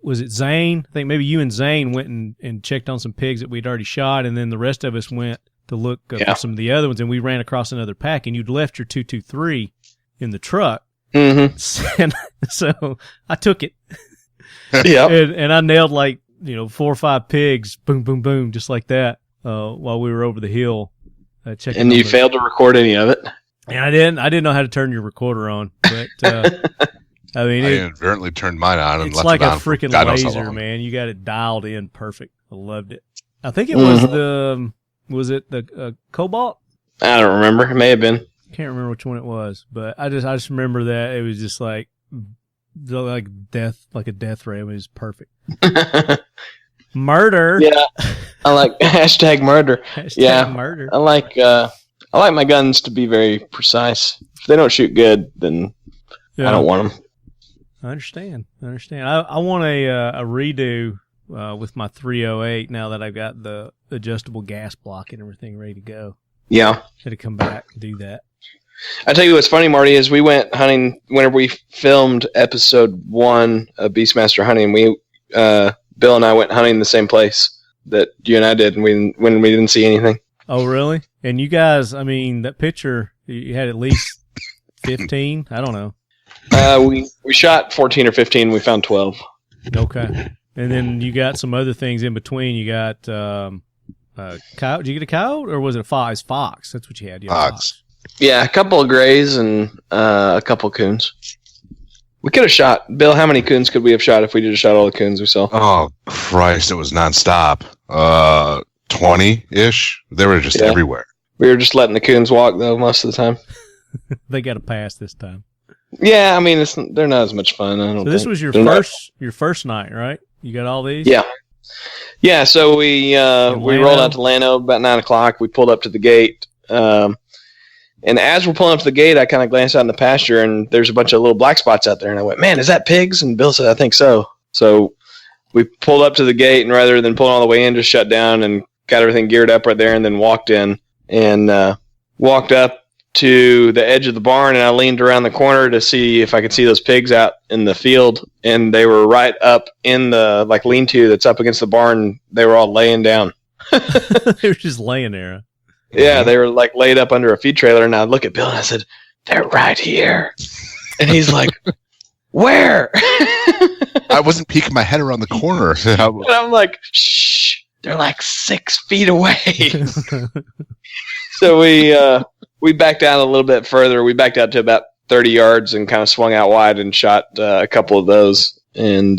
was it Zane? I think maybe you and Zane went and checked on some pigs that we'd already shot, and then the rest of us went to look for some of the other ones, and we ran across another pack, and you'd left your 223 in the truck. Mm-hmm. And so I took it. Yeah. and I nailed 4 or 5 pigs, boom, boom, boom, just like that, while we were over the hill. Checking. And you failed to record any of it? And I didn't know how to turn your recorder on, but I inadvertently turned mine on and it's left like it on. A freaking laser, man. You got it dialed in perfect. I loved it. I think it was the Cobalt? I don't remember. It may have been. Can't remember which one it was, but I just remember that it was just like death, like a death ray. It was perfect. Murder. Yeah, I like hashtag murder. Hashtag murder. I like my guns to be very precise. If they don't shoot good, then I don't want them. I understand. I want a redo with my 308 now that I've got the adjustable gas block and everything ready to go. Yeah. Had to come back and do that. I tell you what's funny, Marty, is we went hunting whenever we filmed episode 1 of Beastmaster Hunting. We Bill and I went hunting the same place that you and I did when we didn't see anything. Oh, really? And you guys, I mean, that picture, you had at least 15? I don't know. We shot 14 or 15. We found 12. Okay. And then you got some other things in between. You got coyote. Did you get a coyote or was it a fox? Fox. That's what you had. Fox. Yeah, a couple of grays and a couple of coons. We could have shot. Bill, how many coons could we have shot if we just shot all the coons we saw? Oh, Christ, it was nonstop. 20-ish. They were just everywhere. We were just letting the coons walk, though, most of the time. They got a pass this time. Yeah, I mean, they're not as much fun. I don't. So this was your first night, right? You got all these? Yeah. Yeah, so we rolled out to Llano about 9 o'clock. We pulled up to the gate. And as we're pulling up to the gate, I kind of glanced out in the pasture, and there's a bunch of little black spots out there. And I went, man, is that pigs? And Bill said, I think so. So we pulled up to the gate, and rather than pulling all the way in, just shut down and got everything geared up right there, and then walked in and walked up to the edge of the barn, and I leaned around the corner to see if I could see those pigs out in the field, and they were right up in the lean-to that's up against the barn. They were all laying down. They were just laying there. Yeah, they were laid up under a feed trailer, and I look at Bill and I said, they're right here. And he's like, where? I wasn't peeking my head around the corner. And I'm like, shh, they're 6 feet away. So we backed out a little bit further. We backed out to about 30 yards and kind of swung out wide and shot a couple of those, and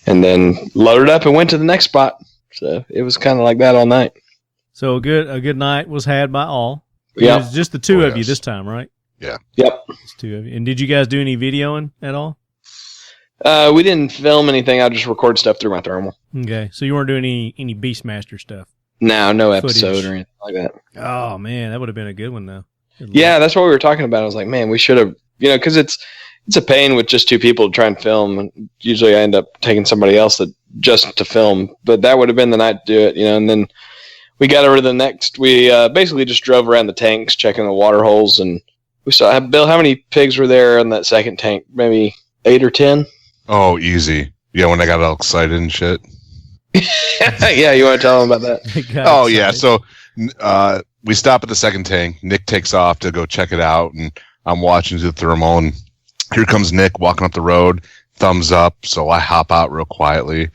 then loaded up and went to the next spot. So it was kind of like that all night. So a good night was had by all. Yeah, it was just the two of you this time, right? Yeah. Yep. It's two of you. And did you guys do any videoing at all? We didn't film anything. I just record stuff through my thermal. Okay, so you weren't doing any Beastmaster stuff. No episode or anything like that. Oh man, that would have been a good one though. Yeah, that's what we were talking about. I was like, man, we should have, because it's a pain with just two people to try and film. And usually I end up taking somebody else just to film, but that would have been the night to do it, and then we got over to the next. We basically just drove around the tanks, checking the water holes, and we saw. Bill, how many pigs were there in that second tank? Maybe 8 or 10. Oh, easy. Yeah, when I got all excited and shit. Yeah, you want to tell them about that? Oh, yeah. So we stop at the second tank. Nick takes off to go check it out, and I'm watching through the thermal, and here comes Nick walking up the road, thumbs up. So I hop out real quietly,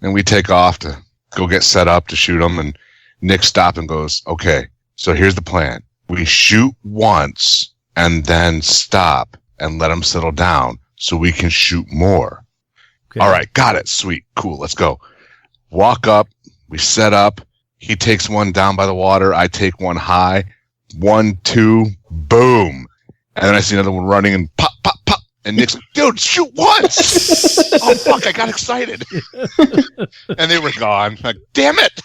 and we take off to go get set up to shoot them, and Nick stopped and goes, okay, so here's the plan. We shoot once and then stop and let them settle down so we can shoot more. Okay. All right, got it. Sweet. Cool. Let's go. Walk up. We set up. He takes one down by the water. I take one high. 1, 2, boom. And then I see another one running and pop, pop, pop. And Nick's like, dude, shoot once. Oh, fuck, I got excited. And they were gone. Like, damn it.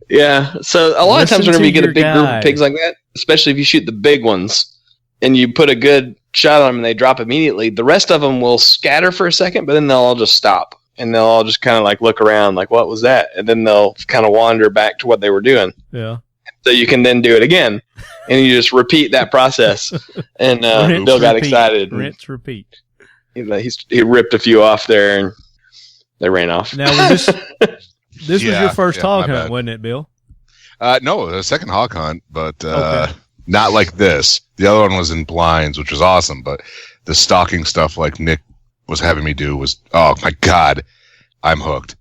Yeah, so a lot of times whenever you get a big group of pigs like that, especially if you shoot the big ones and you put a good shot on them and they drop immediately, the rest of them will scatter for a second, but then they'll all just stop and they'll all just kind of look around like, what was that? And then they'll kind of wander back to what they were doing. Yeah. So you can then do it again and you just repeat that process. And Bill got excited. Rinse, repeat. He ripped a few off there and they ran off. Now, this was your first hog hunt, wasn't it, Bill? No, the second hog hunt, but not like this. The other one was in blinds, which was awesome, but the stalking stuff like Nick was having me do was, oh my God, I'm hooked.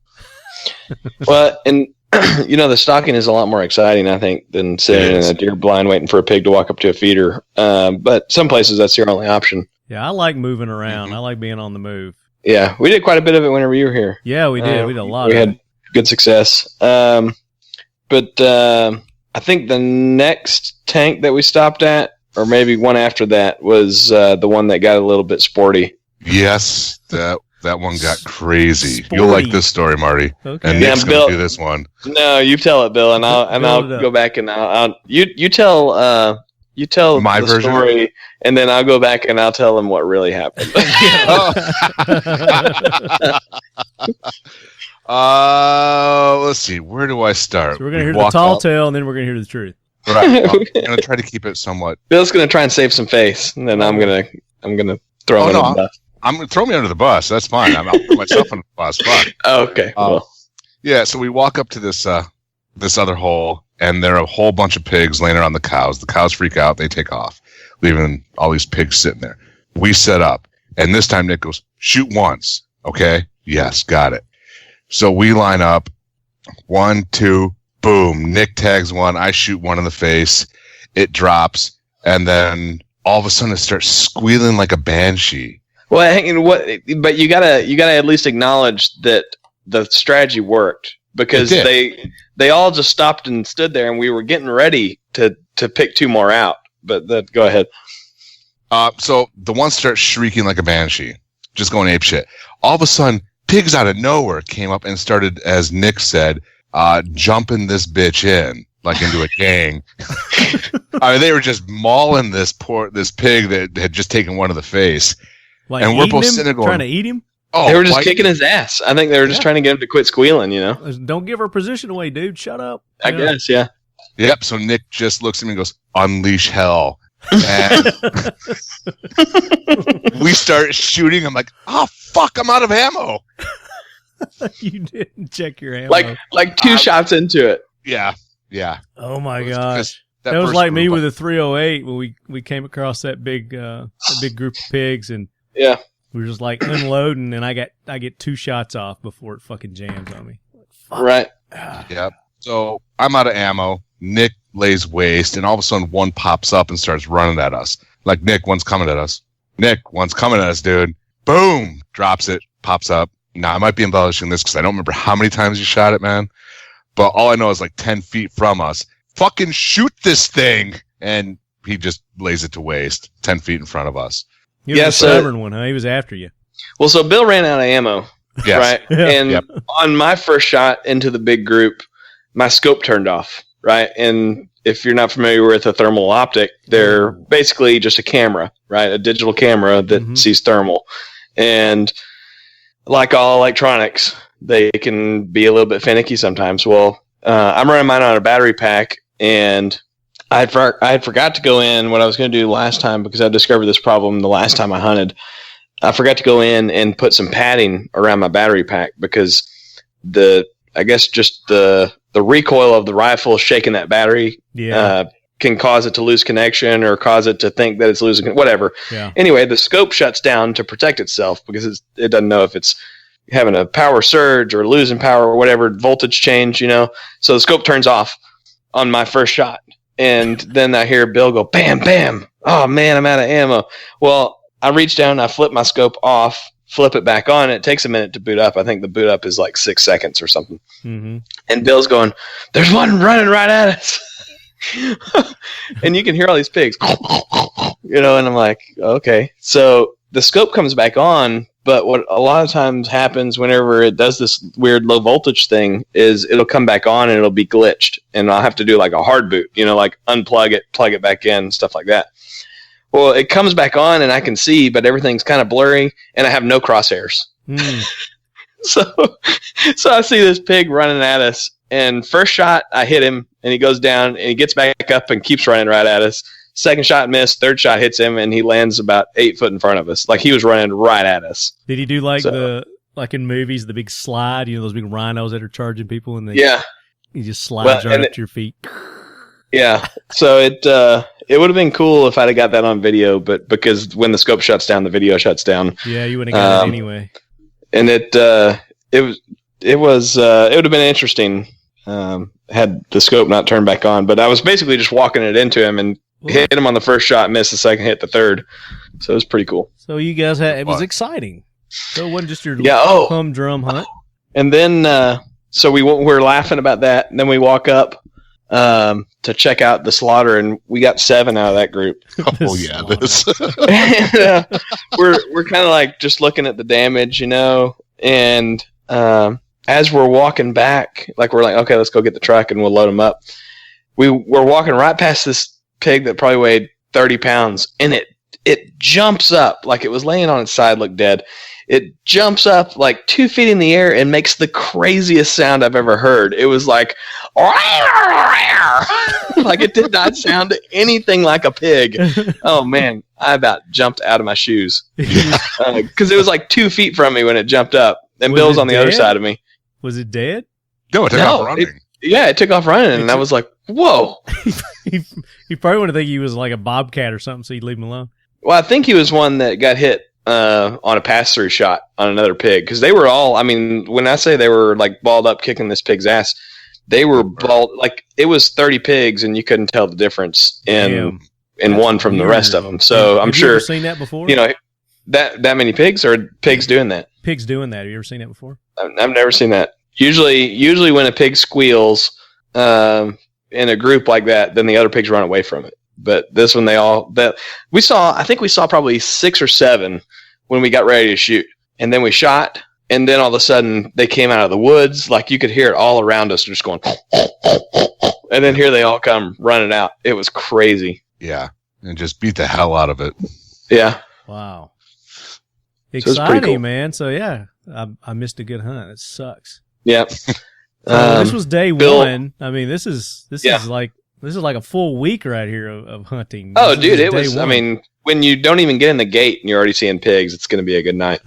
Well, and the stalking is a lot more exciting, I think, than sitting in a deer blind waiting for a pig to walk up to a feeder. But some places that's your only option. Yeah, I like moving around. I like being on the move. Yeah, we did quite a bit of it whenever you were here. Yeah, we did. We did a lot of it. We had good success. But I think the next tank that we stopped at, or maybe one after that, was the one that got a little bit sporty. Yes, that That one got crazy. Sporty. You'll like this story, Marty. Okay. And Nick's going to do this one. No, you tell it, Bill, and I'll go back and you tell my the version story, and then I'll go back and I'll tell them what really happened. Let's see. Where do I start? So we're going to hear the tall tale, and then we're going to hear the truth. Right. I'm going to try to keep it somewhat. Bill's going to try and save some face, and then I'm going to throw him under the bus. I'm going to throw me under the bus. That's fine. I'll put myself under the bus. Fuck. Okay. Cool. Yeah. So we walk up to this other hole, and there are a whole bunch of pigs laying around the cows. The cows freak out. They take off, leaving all these pigs sitting there. We set up, and this time Nick goes, shoot once. Okay. Yes. Got it. So we line up. 1, 2, boom. Nick tags one. I shoot one in the face. It drops, and then all of a sudden it starts squealing like a banshee. Well, but you gotta at least acknowledge that the strategy worked, because they all just stopped and stood there, and we were getting ready to pick 2 more out. But go ahead. So the one starts shrieking like a banshee, just going apeshit. All of a sudden, pigs out of nowhere came up and started, as Nick said, jumping this bitch in, like into a gang. I mean, they were just mauling this pig that had just taken one in the face. Like, and we're both sitting there going, trying to eat him? Oh, they were just kicking his ass. I think they were just trying to get him to quit squealing, you know? Don't give her position away, dude. Shut up. I guess, yeah. Yep, so Nick just looks at me and goes, unleash hell. And we start shooting. I'm like, oh, fuck, I'm out of ammo. You didn't check your ammo. Like 2 shots into it. Yeah. Oh, my gosh. That was like me with a 308 when we came across that big group of pigs, and yeah, we were just like unloading, and I get 2 shots off before it fucking jams on me. Fuck. Right. Yep. So I'm out of ammo. Nick lays waste, and all of a sudden one pops up and starts running at us. Like, Nick, one's coming at us. Nick, one's coming at us, dude. Boom! Drops it, pops up. Now, I might be embellishing this because I don't remember how many times you shot it, man. But all I know is like 10 feet from us. Fucking shoot this thing! And he just lays it to waste 10 feet in front of us. He was a stubborn one, huh? He was after you. Well, so Bill ran out of ammo, right? And on my first shot into the big group, my scope turned off, right? And if you're not familiar with a thermal optic, they're basically just a camera, right? A digital camera that sees thermal. And like all electronics, they can be a little bit finicky sometimes. Well, I'm running mine on a battery pack, and I had forgot to go in what I was going to do last time, because I discovered this problem the last time I hunted. I forgot to go in and put some padding around my battery pack, because the recoil of the rifle shaking that battery can cause it to lose connection, or cause it to think that it's losing whatever. Yeah. Anyway, the scope shuts down to protect itself, because it doesn't know if it's having a power surge or losing power or whatever, voltage change, you know. So the scope turns off on my first shot. And then I hear Bill go, bam, bam. Oh, man, I'm out of ammo. Well, I reach down, I flip my scope off, flip it back on. It takes a minute to boot up. I think the boot up is like 6 seconds or something. Mm-hmm. And Bill's going, there's one running right at us. And you can hear all these pigs, you know, and I'm like, okay. So the scope comes back on, but what a lot of times happens whenever it does this weird low voltage thing is it'll come back on and it'll be glitched, and I'll have to do like a hard boot, you know, like unplug it, plug it back in, stuff like that. Well, it comes back on and I can see, but everything's kind of blurry, and I have no crosshairs. So I see this pig running at us, and first shot I hit him, and he goes down, and he gets back up and keeps running right at us. Second shot missed. Third shot hits him, and he lands about 8 foot in front of us. Like, he was running right at us. Did he do like in movies, the big slide? You know, those big rhinos that are charging people, and he just slides right up to your feet. Yeah. So it would have been cool if I'd have got that on video, but because when the scope shuts down, the video shuts down. Yeah, you wouldn't have got it anyway. And it would have been interesting had the scope not turned back on. But I was basically just walking it into him and hit him on the first shot, missed the second, hit the third. So it was pretty cool. So you guys it was exciting. So it wasn't just your humdrum hunt. And then so we're laughing about that. And then we walk up to check out the slaughter, and we got 7 out of that group. Oh yeah, this. And, we're kind of like just looking at the damage, and as we're walking back, like we're like, okay, let's go get the truck and we'll load them up. We're walking right past this pig that probably weighed 30 pounds, and it jumps up like it was laying on its side, looked dead. It jumps up like 2 feet in the air and makes the craziest sound I've ever heard. It was like, like it did not sound anything like a pig. Oh man, I about jumped out of my shoes because it was like 2 feet from me when it jumped up, and Bill's on the other side of me. Was it dead? No, it took off running. It took off running, and I was like, whoa. He probably would have think he was like a bobcat or something, so you'd leave him alone. Well, I think he was one that got hit on a pass-through shot on another pig, because they were all, I mean, when I say they were like balled up kicking this pig's ass, they were balled, like it was 30 pigs and you couldn't tell the difference in one from the rest of them. So I'm sure. Have you ever seen that before? That many pigs, or pigs doing that? Pigs doing that. Have you ever seen that before? I've never seen that. Usually when a pig squeals in a group like that, then the other pigs run away from it. But this one, I think we saw probably 6 or 7 when we got ready to shoot. And then we shot, and then all of a sudden they came out of the woods. Like you could hear it all around us just going, and then here they all come running out. It was crazy. Yeah. And just beat the hell out of it. Yeah. Wow. So exciting, cool. Man. So yeah, I missed a good hunt. It sucks. Yeah. This was day one. I mean, this is like a full week right here of hunting. Oh, dude, it was. I mean, when you don't even get in the gate and you're already seeing pigs, it's going to be a good night,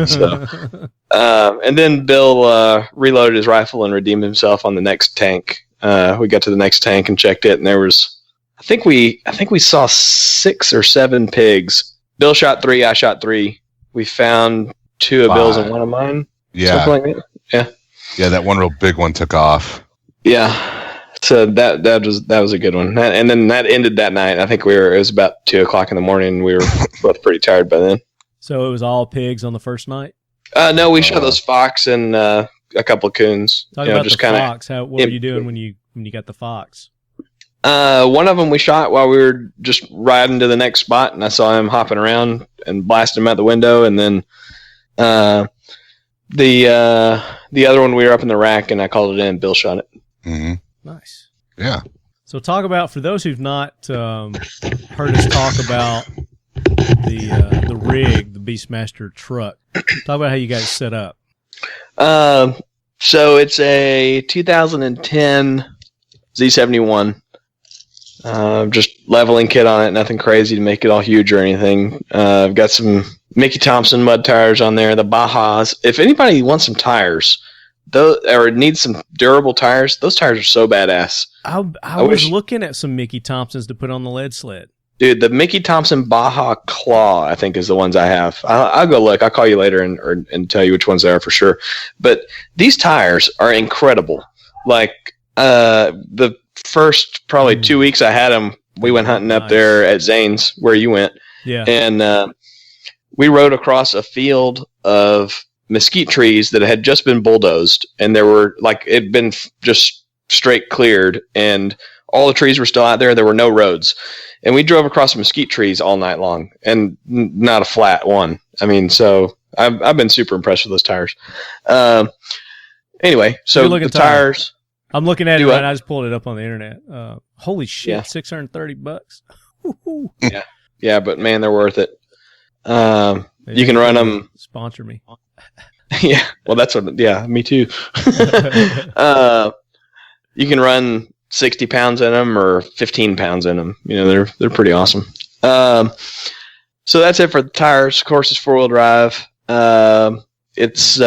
So, and then Bill reloaded his rifle and redeemed himself on the next tank. We got to the next tank and checked it, and there was, I think we saw 6 or 7 pigs. Bill shot 3, I shot 3. We found 2 of Bill's and 1 of mine. Yeah, something like that. Yeah. Yeah, that one real big one took off. Yeah. So that was a good one. And then that ended that night. I think it was about 2:00 in the morning. We were both pretty tired by then. So it was all pigs on the first night? No, we shot those fox and a couple of coons. Talk about just the fox. What were you doing when you got the fox? One of them we shot while we were just riding to the next spot, and I saw him hopping around and blasting him out the window. And then the other one, we were up in the rack, and I called it in. Bill shot it. Mm-hmm. Nice. Yeah. So talk about, for those who've not heard us talk about the rig, the Beastmaster truck, talk about how you guys set up. So it's a 2010 Z71. Just leveling kit on it, nothing crazy to make it all huge or anything. I've got some Mickey Thompson mud tires on there, the Bajas. If anybody wants some tires, or needs some durable tires, those tires are so badass. I was looking at some Mickey Thompsons to put on the lead sled. Dude, the Mickey Thompson Baja Claw, I think, is the ones I have. I'll go look. I'll call you later and tell you which ones they are for sure. But these tires are incredible. Like, the first probably 2 weeks I had them, we went hunting up there at Zane's, where you went. Yeah. And we rode across a field of mesquite trees that had just been bulldozed, and there were, like, it'd been just straight cleared, and all the trees were still out there. There were no roads. And we drove across mesquite trees all night long, and not a flat one. I mean, so I've been super impressed with those tires. Anyway, so the tires. I'm looking at it right now. I just pulled it up on the internet. Holy shit, yeah. $630. Yeah, but man, they're worth it. You can run them. Sponsor me. Yeah, well, that's what. Yeah, me too. You can run 60 pounds in them or 15 pounds in them. They're pretty awesome. So that's it for the tires. Of course, it's 4-wheel drive. It's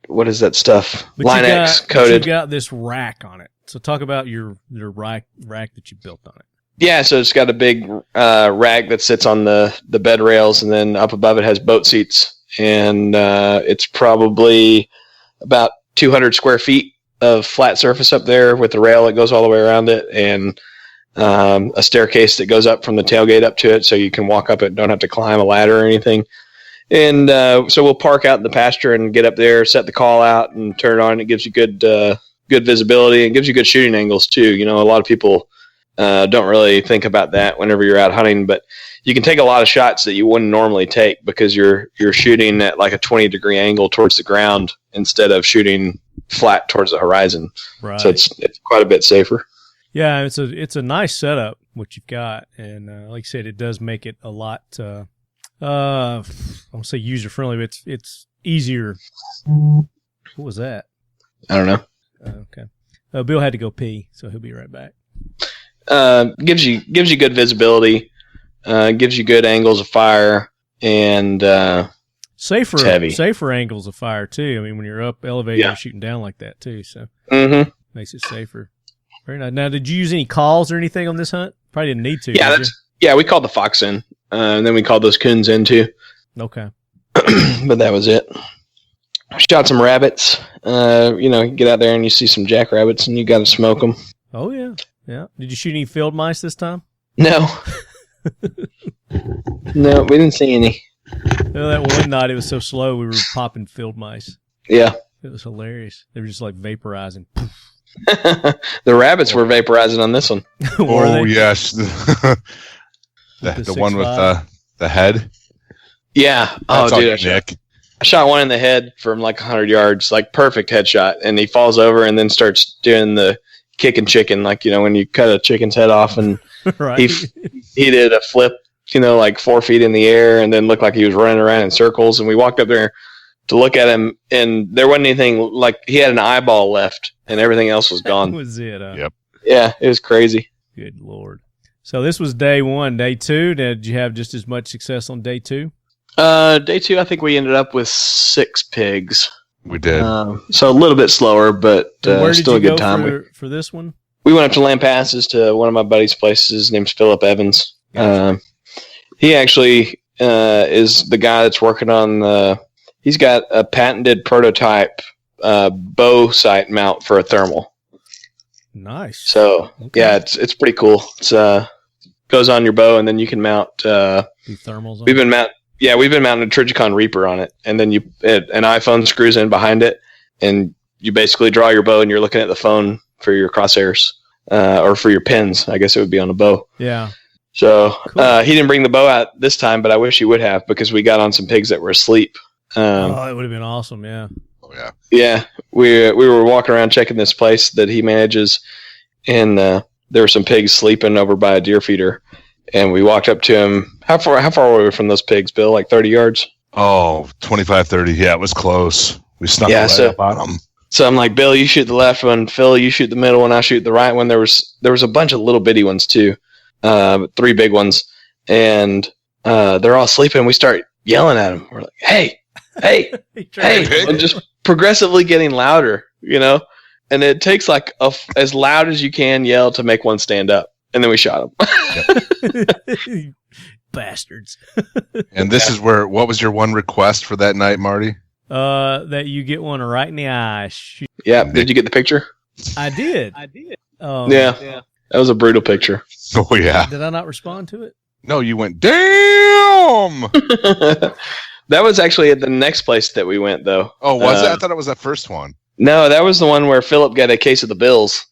what is that stuff? Line-X coated. You got this rack on it. So talk about your rack that you built on it. Yeah, so it's got a big rack that sits on the bed rails, and then up above it has boat seats. And it's probably about 200 square feet of flat surface up there with the rail that goes all the way around it, and a staircase that goes up from the tailgate up to it, so you can walk up it, don't have to climb a ladder or anything. And so we'll park out in the pasture and get up there, set the call out, and turn it on. It gives you good good visibility and gives you good shooting angles too. You know, a lot of people don't really think about that whenever you're out hunting, but you can take a lot of shots that you wouldn't normally take because you're shooting at like a 20-degree angle towards the ground instead of shooting flat towards the horizon. Right. So it's quite a bit safer. Yeah, it's a nice setup what you've got, and like I said, it does make it a lot. I won't say user friendly, but it's easier. What was that? I don't know. Okay. Bill had to go pee, so he'll be right back. Gives you good visibility, gives you good angles of fire, and safer angles of fire too. I mean, when you're up elevated, you're shooting down like that too, so makes it safer. Very nice. Now, did you use any calls or anything on this hunt? Probably didn't need to. Yeah, we called the fox in, and then we called those coons in too. Okay. But that was it. Shot some rabbits. You know, you get out there and you see some jackrabbits, and you got to smoke them. Oh yeah, yeah. Did you shoot any field mice this time? No. No, we didn't see any. No, that one night it was so slow we were popping field mice. Yeah. It was hilarious. They were just like vaporizing. The rabbits were vaporizing on this one. Oh yes, the one with the head. Yeah. That's dude, I shot one in the head from like 100 yards, like perfect headshot, and he falls over and then starts doing the kicking chicken, like, you know, when you cut a chicken's head off, and right. he did a flip, you know, like 4 feet in the air, and then looked like he was running around in circles. And we walked up there to look at him, and there wasn't anything, like he had an eyeball left, and everything else was gone. That was it. Yep. Yeah, it was crazy. Good Lord. So this was day one. Day two, did you have just as much success on day two? Day two, I think we ended up with 6 pigs. We did. So a little bit slower, but still a good time. For this one? We went up to Lampasses to one of my buddy's places. His name's Philip Evans. Gotcha. He actually is the guy that's working on he's got a patented prototype bow sight mount for a thermal. Nice. So yeah, it's pretty cool. It's goes on your bow, and then you can mount the thermals on we've been mounting a Trigicon Reaper on it, and then an iPhone screws in behind it, and you basically draw your bow, and you're looking at the phone for your crosshairs or for your pins. I guess it would be on a bow. Yeah. So he didn't bring the bow out this time, but I wish he would have, because we got on some pigs that were asleep. It would have been awesome. Yeah. Oh yeah. Yeah, we were walking around checking this place that he manages, and there were some pigs sleeping over by a deer feeder, and we walked up to him. How far were we from those pigs, Bill? Like 30 yards? Oh, 25, 30. Yeah, it was close. We snuck up on them. So I'm like, Bill, you shoot the left one. Phil, you shoot the middle one. I shoot the right one. There was a bunch of little bitty ones too, 3 big ones, and they're all sleeping. We start yelling at them. We're like, hey, hey, hey, and just progressively getting louder, you know. And it takes like as loud as you can yell to make one stand up, and then we shot him. Bastards. And this is what was your one request for that night, Marty? That you get one right in the eye. Shoot. Yeah. Did you get the picture? I did. Yeah. That was a brutal picture. Oh yeah. Did I not respond to it? No, you went, damn. That was actually at the next place that we went, though. Oh, was it? I thought it was that first one. No, that was the one where Philip got a case of the Bills.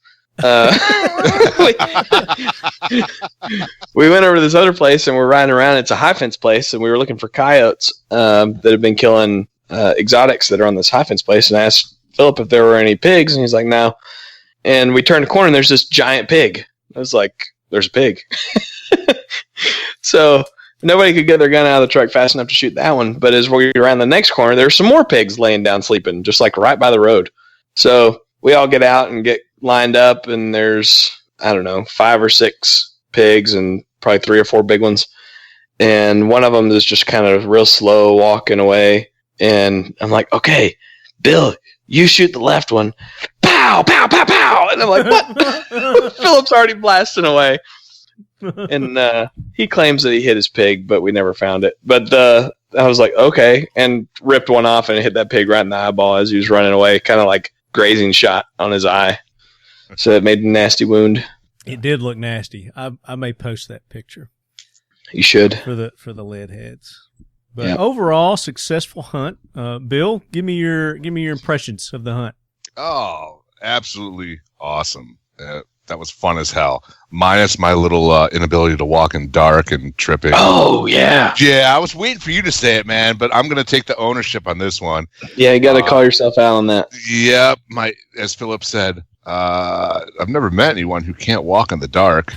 We went over to this other place, and we're riding around. It's a high fence place, and we were looking for coyotes that have been killing exotics that are on this high fence place. And I asked Philip if there were any pigs, and he's like, no. And we turned the corner, and there's this giant pig. I was like, there's a pig. So nobody could get their gun out of the truck fast enough to shoot that one. But as we were around the next corner, there's some more pigs laying down sleeping, just like right by the road. So we all get out and get lined up, and there's, I don't know, 5 or 6 pigs and probably 3 or 4 big ones. And one of them is just kind of real slow walking away. And I'm like, okay, Bill, you shoot the left one. Pow, pow, pow, pow. And I'm like, what? Philip's already blasting away. And he claims that he hit his pig, but we never found it. But I was like, okay, and ripped one off and hit that pig right in the eyeball as he was running away, kind of like grazing shot on his eye. So it made a nasty wound. It did look nasty. I may post that picture. You should for the lead heads. But overall, successful hunt. Bill, give me your impressions of the hunt. Oh, absolutely awesome. That was fun as hell. Minus my little inability to walk in dark and tripping. Oh, yeah. Yeah, I was waiting for you to say it, man, but I'm going to take the ownership on this one. Yeah, you got to call yourself out on that. Yeah, as Philip said, I've never met anyone who can't walk in the dark.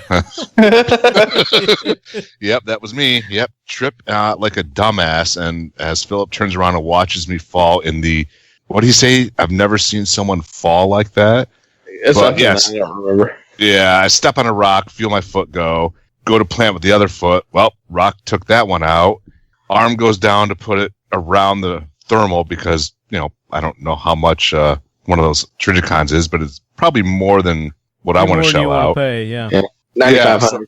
Yep, that was me. Yep, trip like a dumbass. And as Philip turns around and watches me fall in the, what do you say? I've never seen someone fall like that. But, yes, I don't remember. Yeah, I step on a rock, feel my foot go to plant with the other foot. Well, rock took that one out. Arm goes down to put it around the thermal because, I don't know how much one of those Trigicons is, but it's probably more than what I want to shell out. Pay, yeah. $9,500.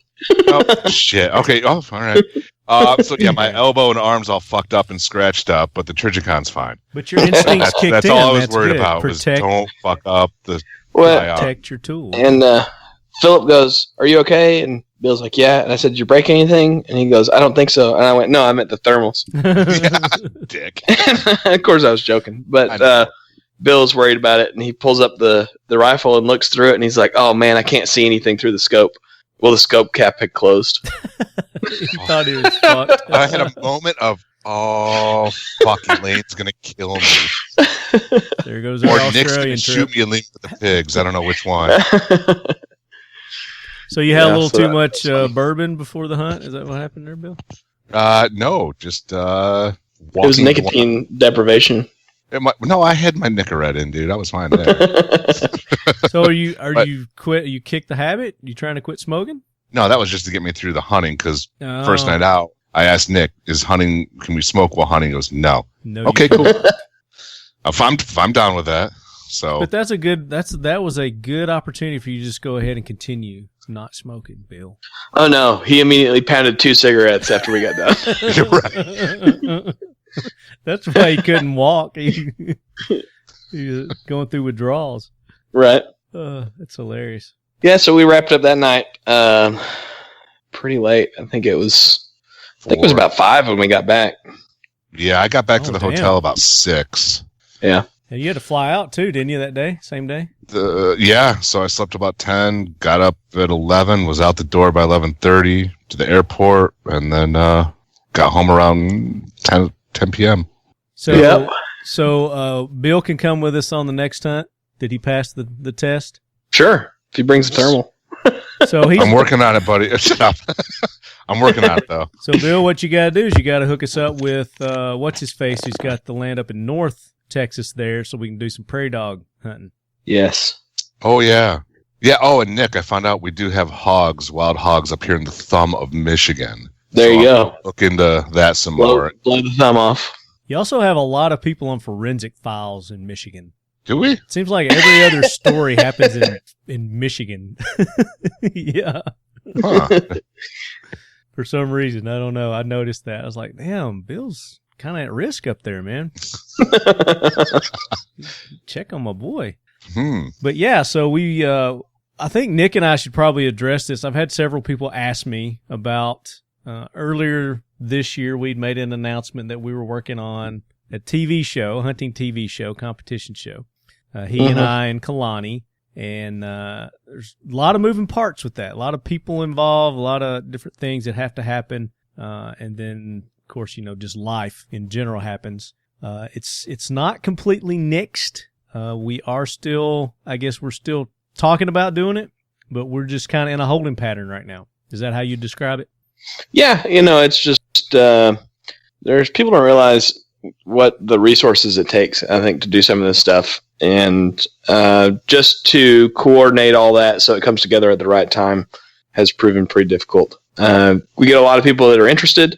Oh, shit. Okay. Oh, all right. So, yeah, my elbow and arm's all fucked up and scratched up, but the Trigicon's fine. But your instincts kicked in. That's all I was worried good. about was don't fuck up the... Protect your tool. And Philip goes, "Are you okay?" And Bill's like, "Yeah." And I said, "Did you break anything?" And he goes, "I don't think so." And I went, "No, I meant the thermals." Yeah, dick. Of course, I was joking, but Bill's worried about it, and he pulls up the rifle and looks through it, and he's like, "Oh man, I can't see anything through the scope." Well, the scope cap had closed. He thought he was fucked. I had a moment of, oh, fucking Lane's gonna kill me. There goes our or Nick's Australian gonna trip. shoot me and leave with the pigs. I don't know which one. So you had a little too much bourbon before the hunt? Is that what happened there, Bill? No, just it was nicotine deprivation. No, I had my Nicorette in, dude. I was fine there. So you quit? You kicked the habit? You trying to quit smoking? No, that was just to get me through the hunting because first night out, I asked Nick, can we smoke while hunting? He goes, no. Okay, cool. If I'm down with that. So, but that was a good opportunity for you to just go ahead and continue not smoking, Bill. Oh no, he immediately pounded 2 cigarettes after we got done. You're right. That's why he couldn't walk. He was going through withdrawals. Right. That's hilarious. Yeah, so we wrapped up that night pretty late. I think it was about 5 when we got back. Yeah, I got back to the hotel about 6. Yeah. And you had to fly out too, didn't you, that day? Same day? Yeah, so I slept about 10, got up at 11, was out the door by 11:30 to the airport, and then got home around 10 p.m. So Bill can come with us on the next hunt? Did he pass the test? Sure, if he brings a thermal. So I'm working on it, buddy. Shut up. I'm working on it, though. So, Bill, what you got to do is you got to hook us up with, what's-his-face, who's got the land up in North Texas there, so we can do some prairie dog hunting. Yes. Oh, yeah. Yeah, and Nick, I found out we do have wild hogs up here in the thumb of Michigan. There you go. Look into that some more. Blow the thumb off. You also have a lot of people on forensic files in Michigan. Do we? It seems like every other story happens in Michigan. Yeah. Huh. For some reason, I don't know. I noticed that. I was like, damn, Bill's kind of at risk up there, man. Check on my boy. But yeah, so we, I think Nick and I should probably address this. I've had several people ask me about, earlier this year, we'd made an announcement that we were working on a TV show, hunting TV show, competition show. He and I and Kalani. And there's a lot of moving parts with that. A lot of people involved, a lot of different things that have to happen. And then, of course, just life in general happens. It's not completely nixed. We are still, I guess we're still talking about doing it, but we're just kind of in a holding pattern right now. Is that how you describe it? Yeah, it's just there's people don't realize what the resources it takes, I think, to do some of this stuff. And just to coordinate all that so it comes together at the right time has proven pretty difficult. We get a lot of people that are interested,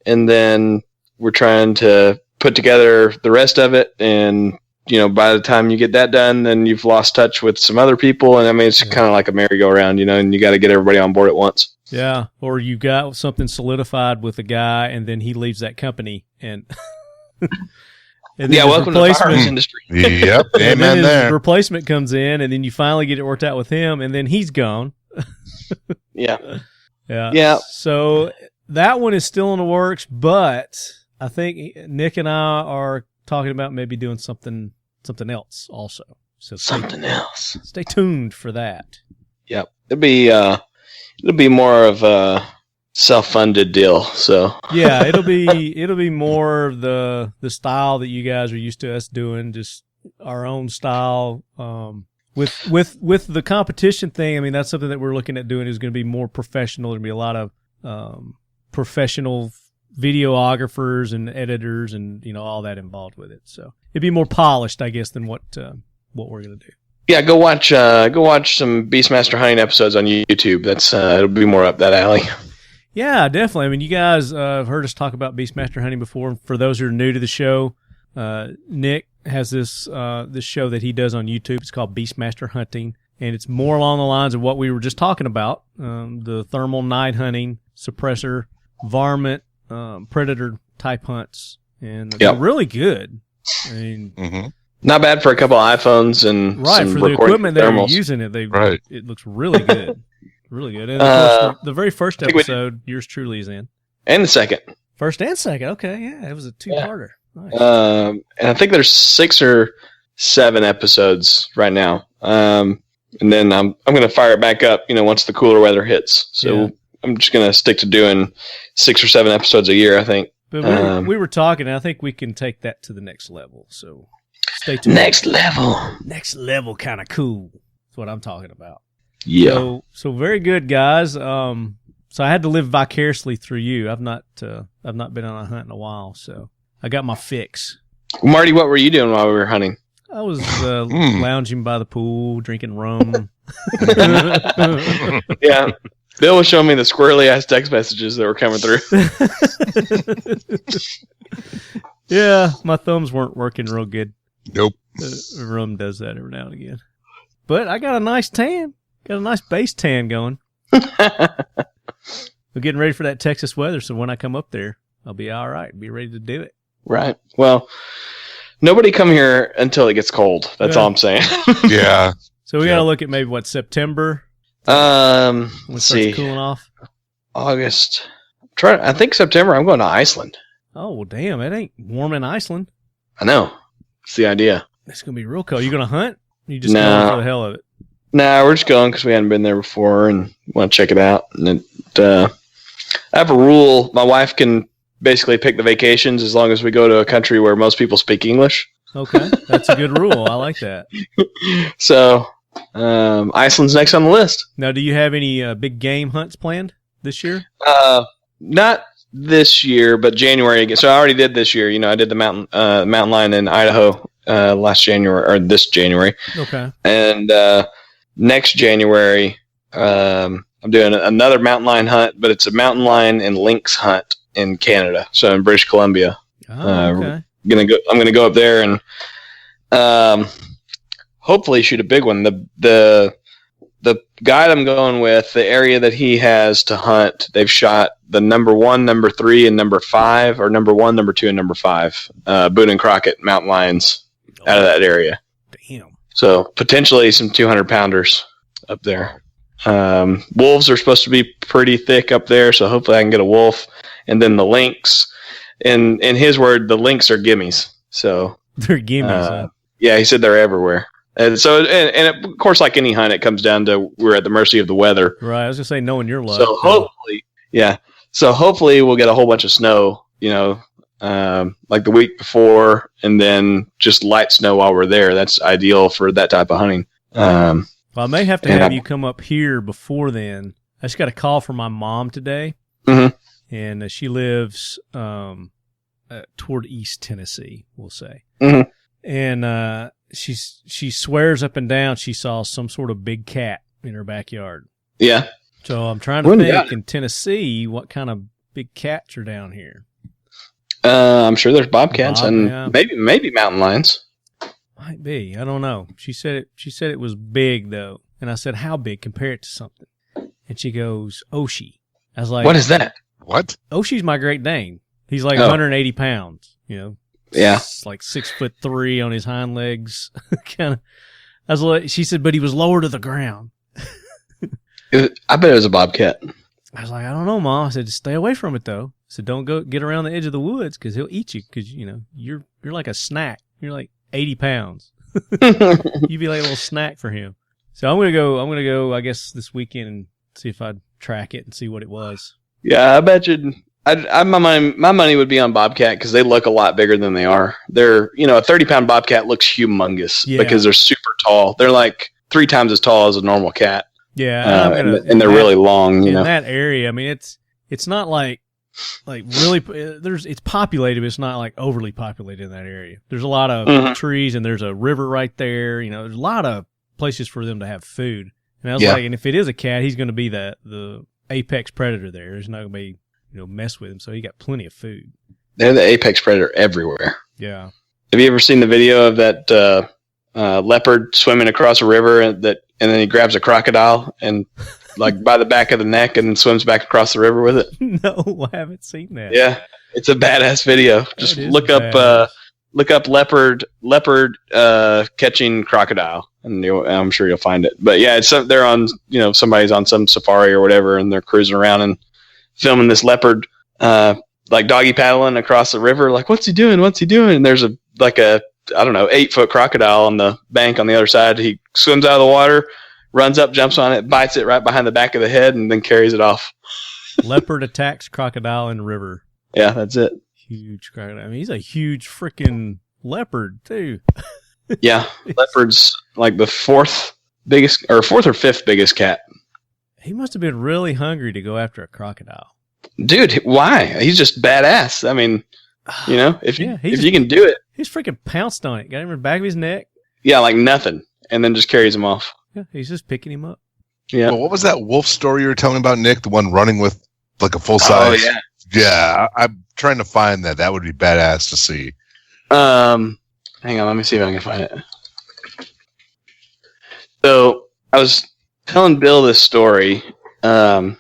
and then we're trying to put together the rest of it. And, by the time you get that done, then you've lost touch with some other people. And I mean, it's kind of like a merry-go-round, and you got to get everybody on board at once. Yeah. Or you got something solidified with a guy, and then he leaves that company and welcome to the firearms industry. Yep, and then his there. replacement comes in, and then you finally get it worked out with him, and then he's gone. Yeah. So that one is still in the works, but I think Nick and I are talking about maybe doing something else also. So something else. Stay tuned for that. Yep, it'll be more of a self-funded deal. So yeah, it'll be more of the style that you guys are used to us doing, just our own style. With the competition thing, I mean, that's something that we're looking at doing is going to be more professional. There'll be a lot of professional videographers and editors and, all that involved with it. So it'd be more polished, I guess, than what we're going to do. Yeah, go watch some Beastmaster Hunting episodes on YouTube. That's it'll be more up that alley. Yeah, definitely. I mean, you guys have heard us talk about Beastmaster Hunting before. For those who are new to the show, Nick has this show that he does on YouTube. It's called Beastmaster Hunting, and it's more along the lines of what we were just talking about, the thermal night hunting, suppressor, varmint, predator type hunts, and they're really good. I mean, not bad for a couple of iPhones and right some for the equipment they're thermals. using. It looks really good, really good. And of course, the very first episode, yours truly is in, and the second, first and second. Okay, yeah, it was a two-parter. Nice. And I think there's 6 or 7 episodes right now. And then I'm going to fire it back up, once the cooler weather hits. So I'm just going to stick to doing 6 or 7 episodes a year, I think. But we were talking, and I think we can take that to the next level. So stay tuned. Next level. Next level kind of cool. That's what I'm talking about. Yeah. So very good, guys. So I had to live vicariously through you. I've not been on a hunt in a while, so I got my fix. Marty, what were you doing while we were hunting? I was lounging by the pool, drinking rum. Yeah. Bill was showing me the squirrely ass text messages that were coming through. Yeah, my thumbs weren't working real good. Nope. Rum does that every now and again. But I got a nice tan. Got a nice base tan going. We're getting ready for that Texas weather, so when I come up there, I'll be all right. Be ready to do it. Right. Well, nobody come here until it gets cold. That's all I'm saying. Yeah. So we got to look at maybe September. Let's see. Cooling off. August. I think September. I'm going to Iceland. Oh well, damn! It ain't warm in Iceland. I know. That's the idea. It's gonna be real cold. You gonna hunt? You just going for the hell of it? Nah, we're just going because we hadn't been there before and want to check it out. And I have a rule. My wife can basically pick the vacations as long as we go to a country where most people speak English. Okay, that's a good rule. I like that. So, Iceland's next on the list. Now, do you have any big game hunts planned this year? Not this year, but January again. So I already did this year. I did the mountain lion in Idaho last January or this January. Okay. And next January, I'm doing another mountain lion hunt, but it's a mountain lion and lynx hunt in Canada, so in British Columbia. Oh, okay. I'm gonna go up there and hopefully shoot a big one. The guide I'm going with, the area that he has to hunt, they've shot the number 1, number 3, and number 5, or number 1, number 2, and number 5 Boone and Crockett mountain lions out of that area. Damn. So potentially some 200-pounders up there. Wolves are supposed to be pretty thick up there, so hopefully I can get a wolf. And then the lynx, in his word, the lynx are gimmies. So they're gimmies. Huh? Yeah, he said they're everywhere. And so, and of course, like any hunt, it comes down to we're at the mercy of the weather. Right. I was gonna say knowing your luck. So hopefully, yeah. So hopefully we'll get a whole bunch of snow. Like the week before, and then just light snow while we're there. That's ideal for that type of hunting. Well, I may have to have you come up here before then. I just got a call from my mom today. Mm-hmm. And she lives toward East Tennessee, we'll say. Mm-hmm. And she swears up and down she saw some sort of big cat in her backyard. Yeah. So I'm trying to think in Tennessee what kind of big cats are down here. I'm sure there's bobcats and maybe mountain lions. Might be. I don't know. She said it was big though, and I said, "How big? Compare it to something." And she goes, "Oshie." I was like, "What is that?" What? Oshie's my Great Dane. He's like 180 pounds. Yeah. It's like 6'3" on his hind legs. Kind of. I was like, she said, but he was lower to the ground. I bet it was a bobcat. I was like, I don't know, Mom. I said, just stay away from it though. I said, don't go get around the edge of the woods because he'll eat you because you're like a snack. You're like 80 pounds. You'd be like a little snack for him. So I'm gonna go. I guess this weekend and see if I'd track it and see what it was. Yeah, I bet you. My money would be on bobcat because they look a lot bigger than they are. They're, a 30-pound bobcat looks humongous because they're super tall. They're like 3 times as tall as a normal cat. Yeah, and they're really long. In that area, I mean, it's not like really. It's populated, but it's not like overly populated in that area. There's a lot of trees, and there's a river right there. There's a lot of places for them to have food. And I was like, and if it is a cat, he's going to be the apex predator there. There's not going to be mess with him, so he got plenty of food. They're the apex predator everywhere. Yeah. Have you ever seen the video of that leopard swimming across a river and then he grabs a crocodile and like by the back of the neck and then swims back across the river with it? No, I haven't seen that. Yeah, it's a badass video. Just look up leopard catching crocodile, and I'm sure you'll find it. But yeah, they're on somebody's on some safari or whatever, and they're cruising around and filming this leopard like doggy paddling across the river. Like, what's he doing? And there's a 8-foot crocodile on the bank on the other side. He swims out of the water, runs up, jumps on it, bites it right behind the back of the head, and then carries it off. Leopard attacks crocodile in river. Yeah, that's it. Huge crocodile. I mean, he's a huge freaking leopard too. Yeah, leopard's like the 4th or 5th biggest cat. He must have been really hungry to go after a crocodile. Dude, why? He's just badass. I mean, if you can do it. He's freaking pounced on it. Got him in the back of his neck. Yeah, like nothing. And then just carries him off. Yeah, he's just picking him up. Yeah. Well, what was that wolf story you were telling me about, Nick? The one running with like a full size? Oh, yeah. Yeah, I'm trying to find that. That would be badass to see. Hang on, let me see if I can find it. So, I was telling Bill this story. I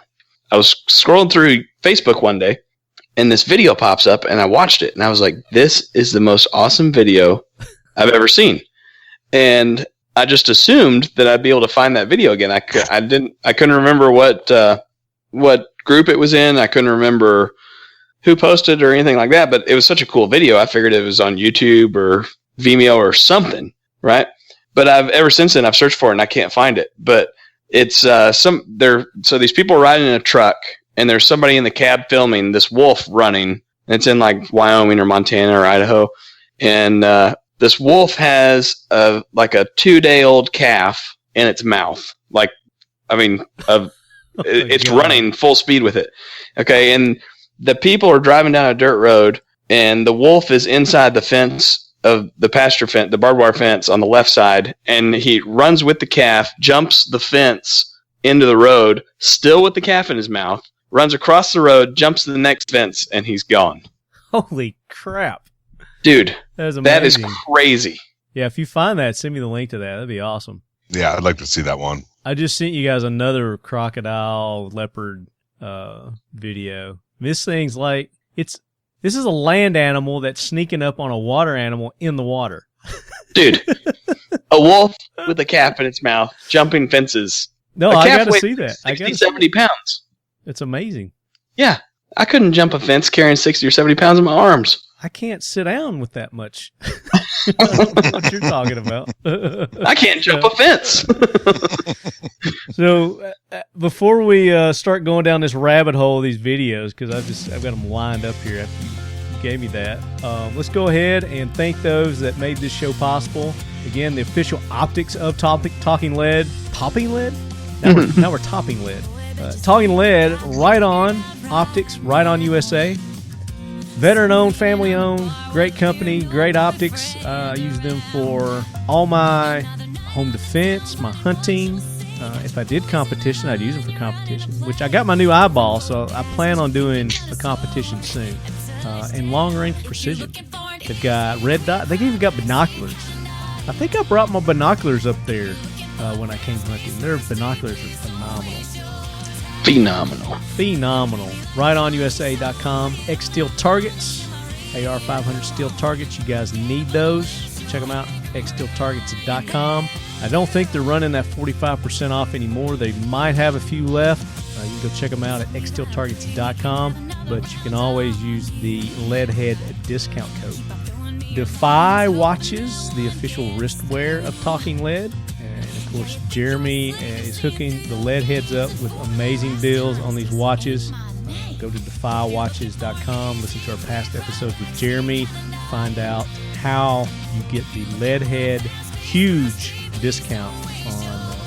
was scrolling through Facebook one day, and this video pops up, and I watched it, and I was like, this is the most awesome video I've ever seen. And I just assumed that I'd be able to find that video again. I couldn't remember what group it was in. I couldn't remember who posted or anything like that, but it was such a cool video. I figured it was on YouTube or Vimeo or something, right? But ever since then, I've searched for it and I can't find it. But it's so these people are riding in a truck and there's somebody in the cab filming this wolf running. And it's in like Wyoming or Montana or Idaho. And this wolf has a 2-day-old calf in its mouth. It's running full speed with it. Okay. And the people are driving down a dirt road and the wolf is inside the fence of the pasture fence, the barbed wire fence on the left side. And he runs with the calf, jumps the fence into the road, still with the calf in his mouth, runs across the road, jumps to the next fence, and he's gone. Holy crap. Dude, that is crazy. Yeah, if you find that, send me the link to that. That'd be awesome. Yeah, I'd like to see that one. I just sent you guys another crocodile leopard video. This thing's like this is a land animal that's sneaking up on a water animal in the water. Dude, a wolf with a calf in its mouth, jumping fences. No, I got to see that. 60, 70 pounds. It's amazing. Yeah, I couldn't jump a fence carrying 60 or 70 pounds in my arms. I can't sit down with that much. What you're talking about. I can't jump a fence. So before we start going down this rabbit hole of these videos, because I've got them lined up here after you gave me that, let's go ahead and thank those that made this show possible. Again, the official optics of Talking Lead. Topping Lead? Now we're Topping Lead. Talking Lead, Right On Optics, Right On USA. Veteran-owned, family-owned, great company, great optics. I use them for all my home defense, my hunting. If I did competition, I'd use them for competition, which I got my new eyeball, so I plan on doing a competition soon. And long-range precision. They've got red dot. They've even got binoculars. I think I brought my binoculars up there when I came hunting. Their binoculars are phenomenal. Phenomenal. RightOnUSA.com. X Steel targets, AR-500 steel targets. You guys need those. Check them out. XSteelTargets.com. I don't think they're running that 45% off anymore. They might have a few left. You can go check them out at XSteelTargets.com. But you can always use the Leadhead discount code. Defy watches, the official wristwear of Talking Lead. And, of course, Jeremy is hooking the lead heads up with amazing deals on these watches. Go to defywatches.com, listen to our past episodes with Jeremy, find out how you get the lead head huge discount on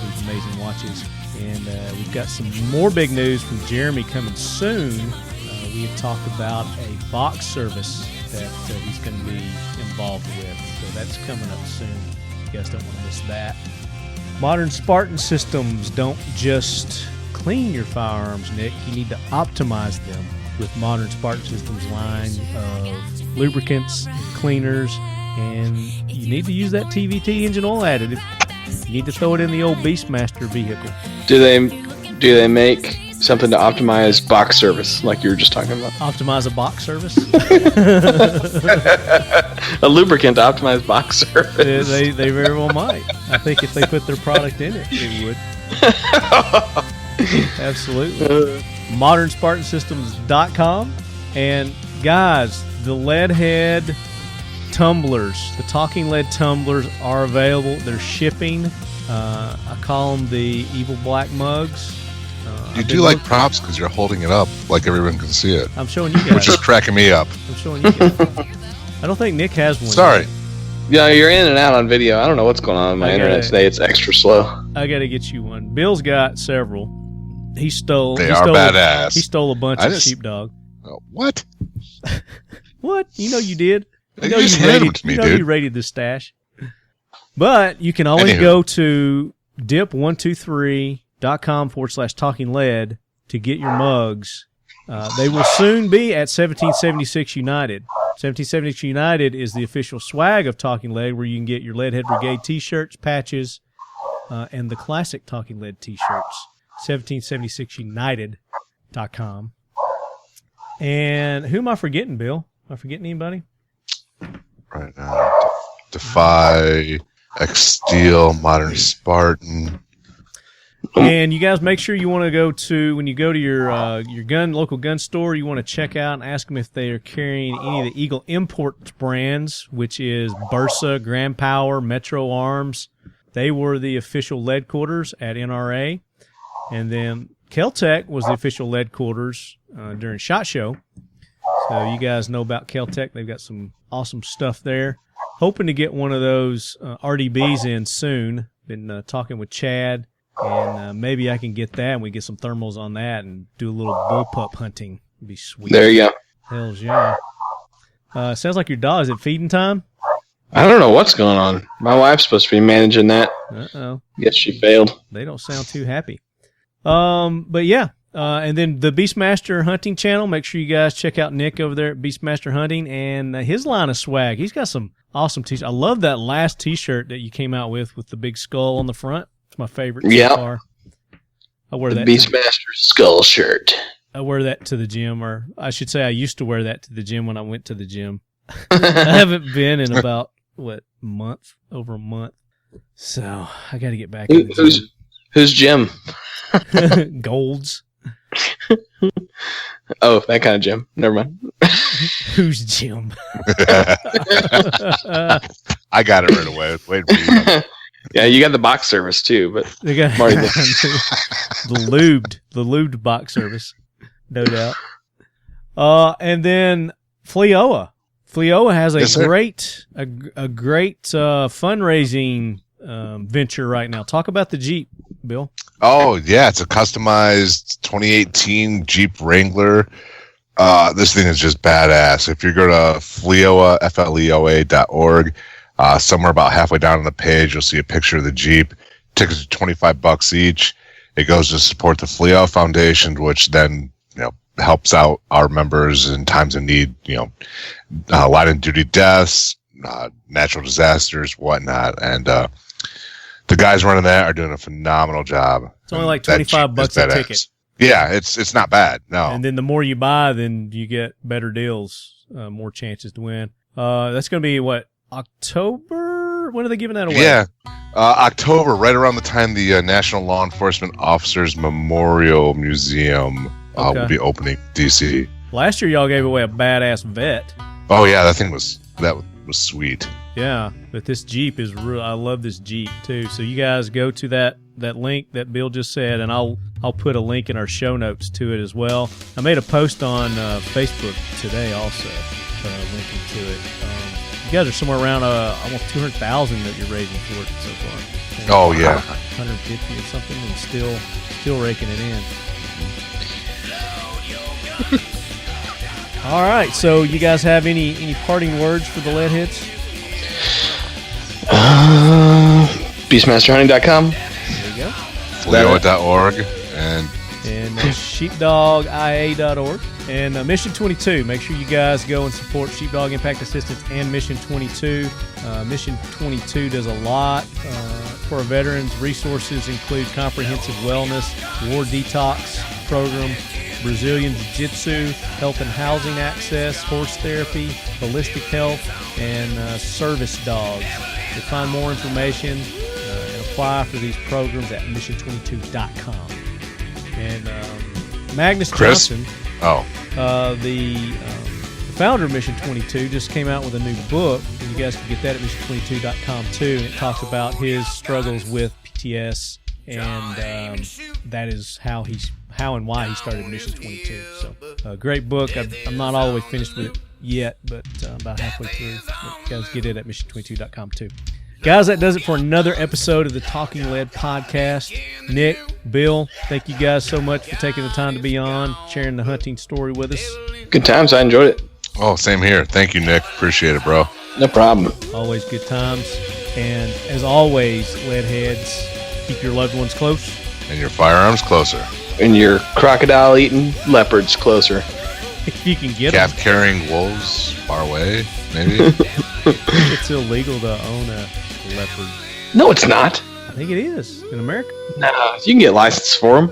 these amazing watches. And we've got some more big news from Jeremy coming soon. We have talked about a box service that he's going to be involved with. So that's coming up soon. You guys don't want to miss that. Modern Spartan systems don't just clean your firearms, Nick. You need to optimize them with Modern Spartan Systems line of lubricants, and cleaners, and you need to use that TVT engine oil additive. You need to throw it in the old Beastmaster vehicle. Do they make something to optimize box service like you were just talking about? Optimize a box service? A lubricant to optimize box service. They very well might. I think if they put their product in it, it would. Absolutely. ModernSpartanSystems.com. And guys, the lead head tumblers, the Talking Lead tumblers are available. They're shipping. I call them the Evil Black mugs. You do like props because you're holding it up like everyone can see it. I'm showing you guys. Which is cracking me up. I'm showing you guys. I don't think Nick has one. Sorry. Yet. Yeah, you're in and out on video. I don't know what's going on with my internet today. It's extra slow. I got to get you one. Bill's got several. He stole. They are badass. He stole a bunch of sheepdog. What? What? You know you did. You know you raided to me, dude. You raided the stash. But you can always go to dip123.com/Talking Lead to get your mugs. They will soon be at 1776 United. 1776 United is the official swag of Talking Lead, where you can get your Leadhead Brigade t-shirts, patches, and the classic Talking Lead t-shirts. 1776united.com. And who am I forgetting, Bill? Am I forgetting anybody? Right now, Defy, X-Steel, Modern Spartan. And you guys make sure you want to go to, when you go to your local gun store, you want to check out and ask them if they are carrying any of the Eagle Imports brands, which is Bursa, Grand Power, Metro Arms. They were the official Leadquarters at NRA. And then Kel-Tec was the official Leadquarters during SHOT Show. So you guys know about Kel-Tec. They've got some awesome stuff there. Hoping to get one of those RDBs in soon. Been talking with Chad. And maybe I can get that, and we get some thermals on that and do a little bullpup hunting. It'd be sweet. There you go. Hells yeah. Sounds like your dog. Is it feeding time? I don't know what's going on. My wife's supposed to be managing that. Uh-oh. Guess she failed. They don't sound too happy. But yeah. And then the Beastmaster Hunting channel. Make sure you guys check out Nick over there at Beastmaster Hunting and his line of swag. He's got some awesome t-shirts. I love that last t-shirt that you came out with the big skull on the front. It's my favorite so far. I wear that. Beastmaster skull shirt. I wear that to the gym, or I should say I used to wear that to the gym when I went to the gym. I haven't been in about, over a month. So I got to get back in the gym. Who's Jim? Gold's. Oh, that kind of Jim. Never mind. Who's Jim? I got it right away. Wait for you. Yeah, you got the box service too, but they got the lubed box service, no doubt. And then Fleoa. Fleoa has a great fundraising venture right now. Talk about the Jeep, Bill. Oh yeah, it's a customized 2018 Jeep Wrangler. This thing is just badass. If you go to Fleoa, FLEOA.org, somewhere about halfway down on the page, you'll see a picture of the Jeep. Tickets are $25 each. It goes to support the Fleoa Foundation, which then helps out our members in times of need. Line of duty deaths, natural disasters, whatnot, and the guys running that are doing a phenomenal job. It's only like $25 a ticket. Yeah, it's not bad. No, and then the more you buy, then you get better deals, more chances to win. That's going to be October? When are they giving that away? Yeah, October, right around the time the National Law Enforcement Officers Memorial Museum will be opening DC. Last year, y'all gave away a badass vet. Oh yeah, that thing was was sweet. Yeah, but this Jeep is real. I love this Jeep too. So you guys go to that link that Bill just said, and I'll put a link in our show notes to it as well. I made a post on Facebook today also, linking to it. You guys are somewhere around almost 200,000 that you're raising for it so far. And oh yeah, 150 or something, and still raking it in. All right, so you guys have any parting words for the leadheads? Beastmasterhunting.com. There you go. FLEO.org and sheepdogia.org and Mission 22. Make sure you guys go and support Sheepdog Impact Assistance and Mission 22. Mission 22 does a lot for our veterans. Resources include comprehensive wellness, war detox program, Brazilian Jiu-Jitsu, health and housing access, horse therapy, holistic health, and service dogs. You'll find more information and apply for these programs at mission22.com. And Magnus Chris? Johnson, the founder of Mission 22, just came out with a new book, and you guys can get that at mission22.com too. And it talks about his struggles with PTS, and that is how and why he started Mission 22. So, great book. I'm not all the way finished with it yet, but about halfway through. But you guys get it at mission22.com too. Guys, that does it for another episode of the Talking Lead podcast. Nick, Bill, thank you guys so much for taking the time to be on, sharing the hunting story with us. Good times. I enjoyed it. Oh, same here. Thank you, Nick. Appreciate it, bro. No problem. Always good times. And as always, lead heads, keep your loved ones close. And your firearms closer. And your crocodile-eating leopards closer. If you can get them. Calf-carrying wolves far away, maybe. It's illegal to own a leopard. No, it's not. I think it is in America. No, you can get licensed for them.